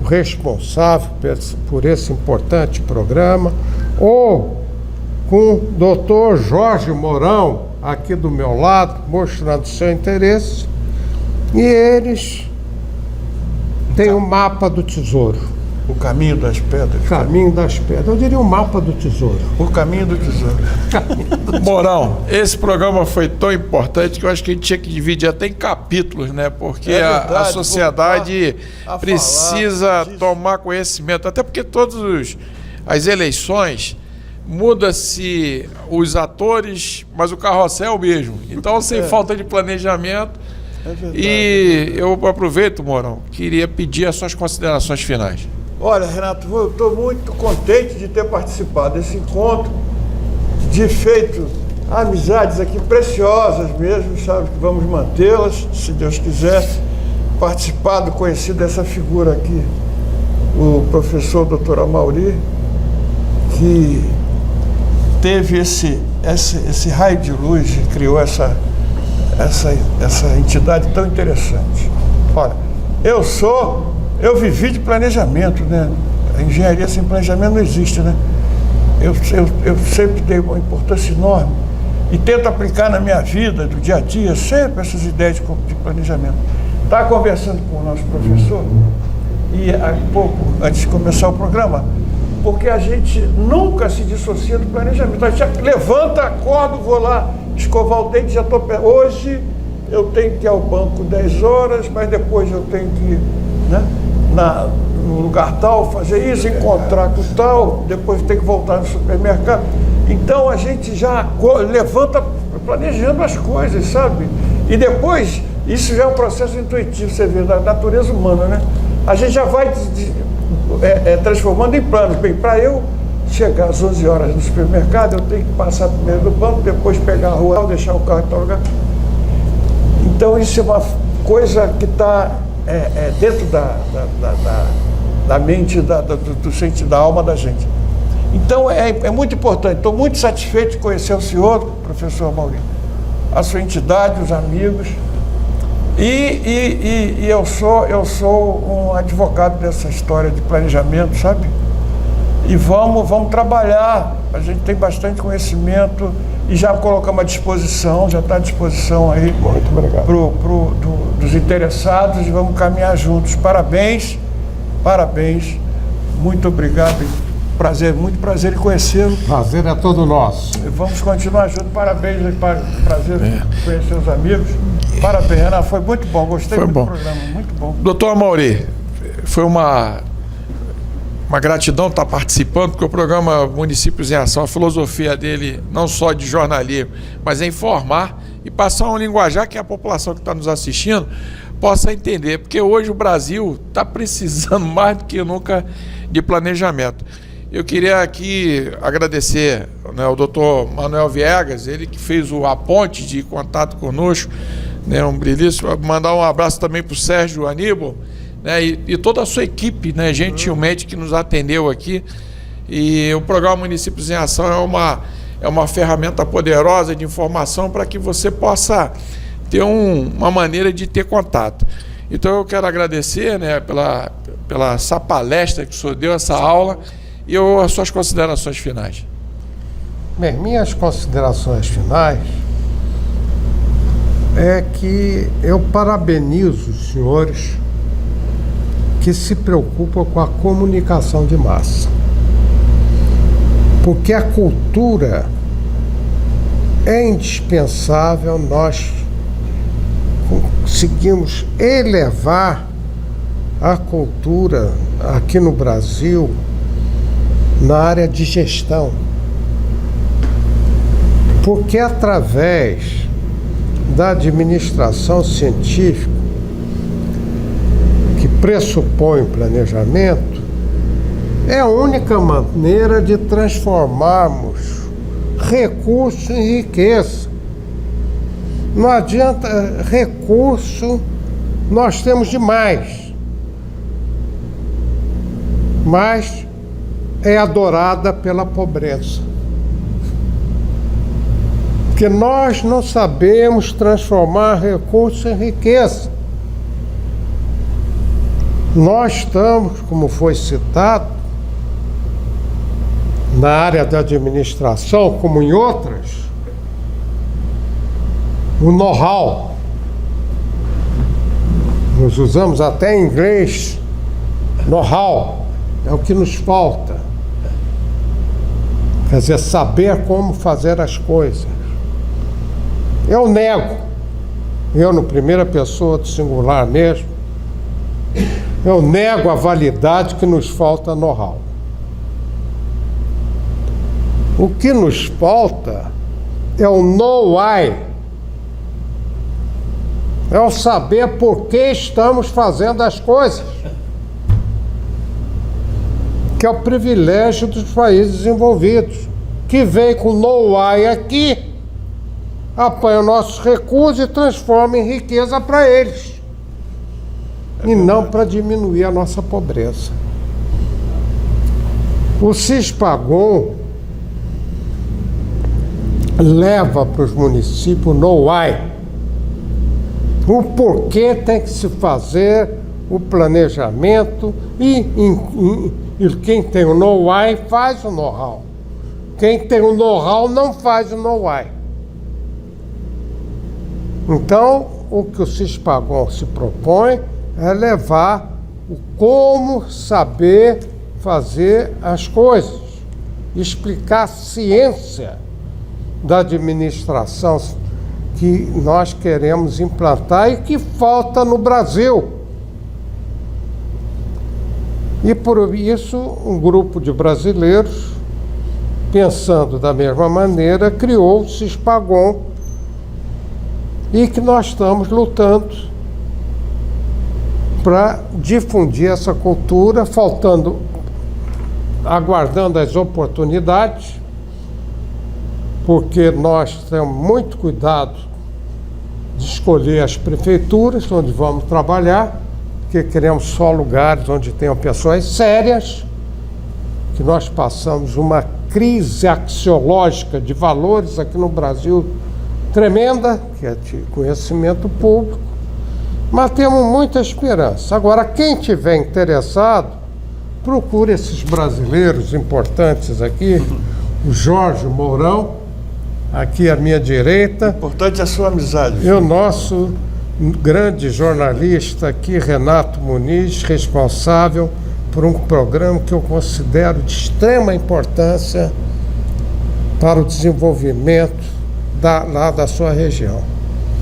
o responsável por esse importante programa, ou com o doutor Jorge Mourão, aqui do meu lado, mostrando seu interesse, e eles têm o mapa do tesouro, O caminho das pedras. caminho das pedras. Eu diria o mapa do tesouro. O caminho do tesouro. Mourão, esse programa foi tão importante que eu acho que a gente tinha que dividir até em capítulos, né? Porque É a verdade, sociedade a precisa falar, precisa. tomar conhecimento, até porque as eleições muda-se os atores, mas o carrossel é o mesmo. Então, sem falta de planejamento. É verdade. E eu aproveito, Mourão, queria pedir as suas considerações finais. Olha, Renato, eu estou muito contente de ter participado desse encontro, de feito amizades aqui preciosas mesmo, sabe, que vamos mantê-las, se Deus quiser. participado, conhecido dessa figura aqui, o professor Dr. Amauri, que teve esse raio de luz e criou essa entidade tão interessante. Olha, eu vivi de planejamento, né? A engenharia sem planejamento não existe, né? Eu sempre dei uma importância enorme e tento aplicar na minha vida, do dia a dia, sempre essas ideias de planejamento. Estava conversando com o nosso professor, e há pouco, antes de começar o programa, porque a gente nunca se dissocia do planejamento. A gente levanta, acordo, vou lá escovar o dente, já estou... Hoje eu tenho que ir ao banco 10 horas, mas depois eu tenho que ir, né, no lugar tal, fazer isso, encontrar com tal, depois tem que voltar no supermercado. Então a gente já levanta planejando as coisas, sabe? E depois, isso já é um processo intuitivo, você vê, da natureza humana, né? A gente já vai transformando em planos. Bem, para eu chegar às 11 horas no supermercado, eu tenho que passar primeiro do banco, depois pegar a rua, deixar o carro em tal lugar. Então isso é uma coisa que está dentro da mente, do sentido da alma da gente. Então é muito importante. Estou muito satisfeito de conhecer o senhor, professor Amauri, a sua entidade, os amigos. E eu sou um advogado dessa história de planejamento, sabe? E vamos trabalhar. A gente tem bastante conhecimento e já colocamos à disposição, já está à disposição aí dos interessados, e vamos caminhar juntos. Parabéns, muito obrigado. Muito prazer em conhecê-lo. Prazer é todo nosso. Vamos continuar juntos. Parabéns, prazer conhecer os amigos. Parabéns, Renato, foi muito bom, gostei muito do programa, muito bom. Doutor Amauri, foi uma gratidão estar participando, porque o programa Municípios em Ação, a filosofia dele, não só de jornalismo, mas é informar e passar um linguajar que a população que está nos assistindo possa entender, porque hoje o Brasil está precisando mais do que nunca de planejamento. Eu queria aqui agradecer, né, o doutor Manuel Viegas, ele que fez a ponte de contato conosco, né, um brilhíssimo, mandar um abraço também para o Sérgio Aníbal, né, e toda a sua equipe, né, gentilmente, que nos atendeu aqui. E o programa Municípios em Ação é uma ferramenta poderosa de informação para que você possa ter uma maneira de ter contato. Então eu quero agradecer, né, pela essa palestra que o senhor deu, essa aula, e as suas considerações finais. Bem, minhas considerações finais é que eu parabenizo os senhores que se preocupam com a comunicação de massa. Porque a cultura é indispensável, nós conseguimos elevar a cultura aqui no Brasil na área de gestão. Porque através da administração científica, que pressupõe o planejamento, é a única maneira de transformarmos recurso em riqueza. Não adianta recurso, nós temos demais, mas é adorada pela pobreza. Porque nós não sabemos transformar recursos em riqueza. Nós estamos, como foi citado, na área da administração, como em outras, o know-how. Nós usamos até em inglês, know-how, é o que nos falta. Quer dizer, saber como fazer as coisas. Eu nego, eu no primeira pessoa do singular mesmo, eu nego a validade que nos falta know-how. O que nos falta é o know-why, é o saber por que estamos fazendo as coisas, que é o privilégio dos países desenvolvidos, que vem com know-why aqui, apanha nossos recursos e transforma em riqueza para eles. e não para diminuir a nossa pobreza. O Cispagon leva para os municípios know-how, o porquê tem que se fazer o planejamento e quem tem o know-how faz o know-how. Quem tem o know-how não faz o know-how. Então, o que o Cispagon se propõe é levar o como saber fazer as coisas, explicar a ciência da administração que nós queremos implantar e que falta no Brasil. E por isso, um grupo de brasileiros, pensando da mesma maneira, criou o Cispagon, e que nós estamos lutando para difundir essa cultura, aguardando as oportunidades, porque nós temos muito cuidado de escolher as prefeituras onde vamos trabalhar, porque queremos só lugares onde tenham pessoas sérias, que nós passamos uma crise axiológica de valores aqui no Brasil tremenda, que é de conhecimento público, mas temos muita esperança. Agora, quem tiver interessado, procure esses brasileiros importantes aqui, o Jorge Mourão, aqui à minha direita. Importante a sua amizade. E o nosso grande jornalista aqui, Renato Muniz, responsável por um programa que eu considero de extrema importância para o desenvolvimento lá da sua região.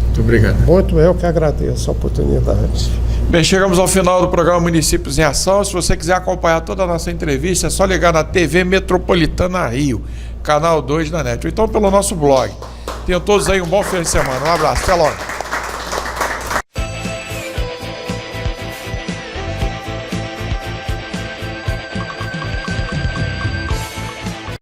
Muito obrigado. Muito, eu que agradeço a oportunidade. Bem, chegamos ao final do programa Municípios em Ação. Se você quiser acompanhar toda a nossa entrevista, é só ligar na TV Metropolitana Rio, canal 2 da NET, ou então pelo nosso blog. Tenham todos aí um bom fim de semana. Um abraço, até logo.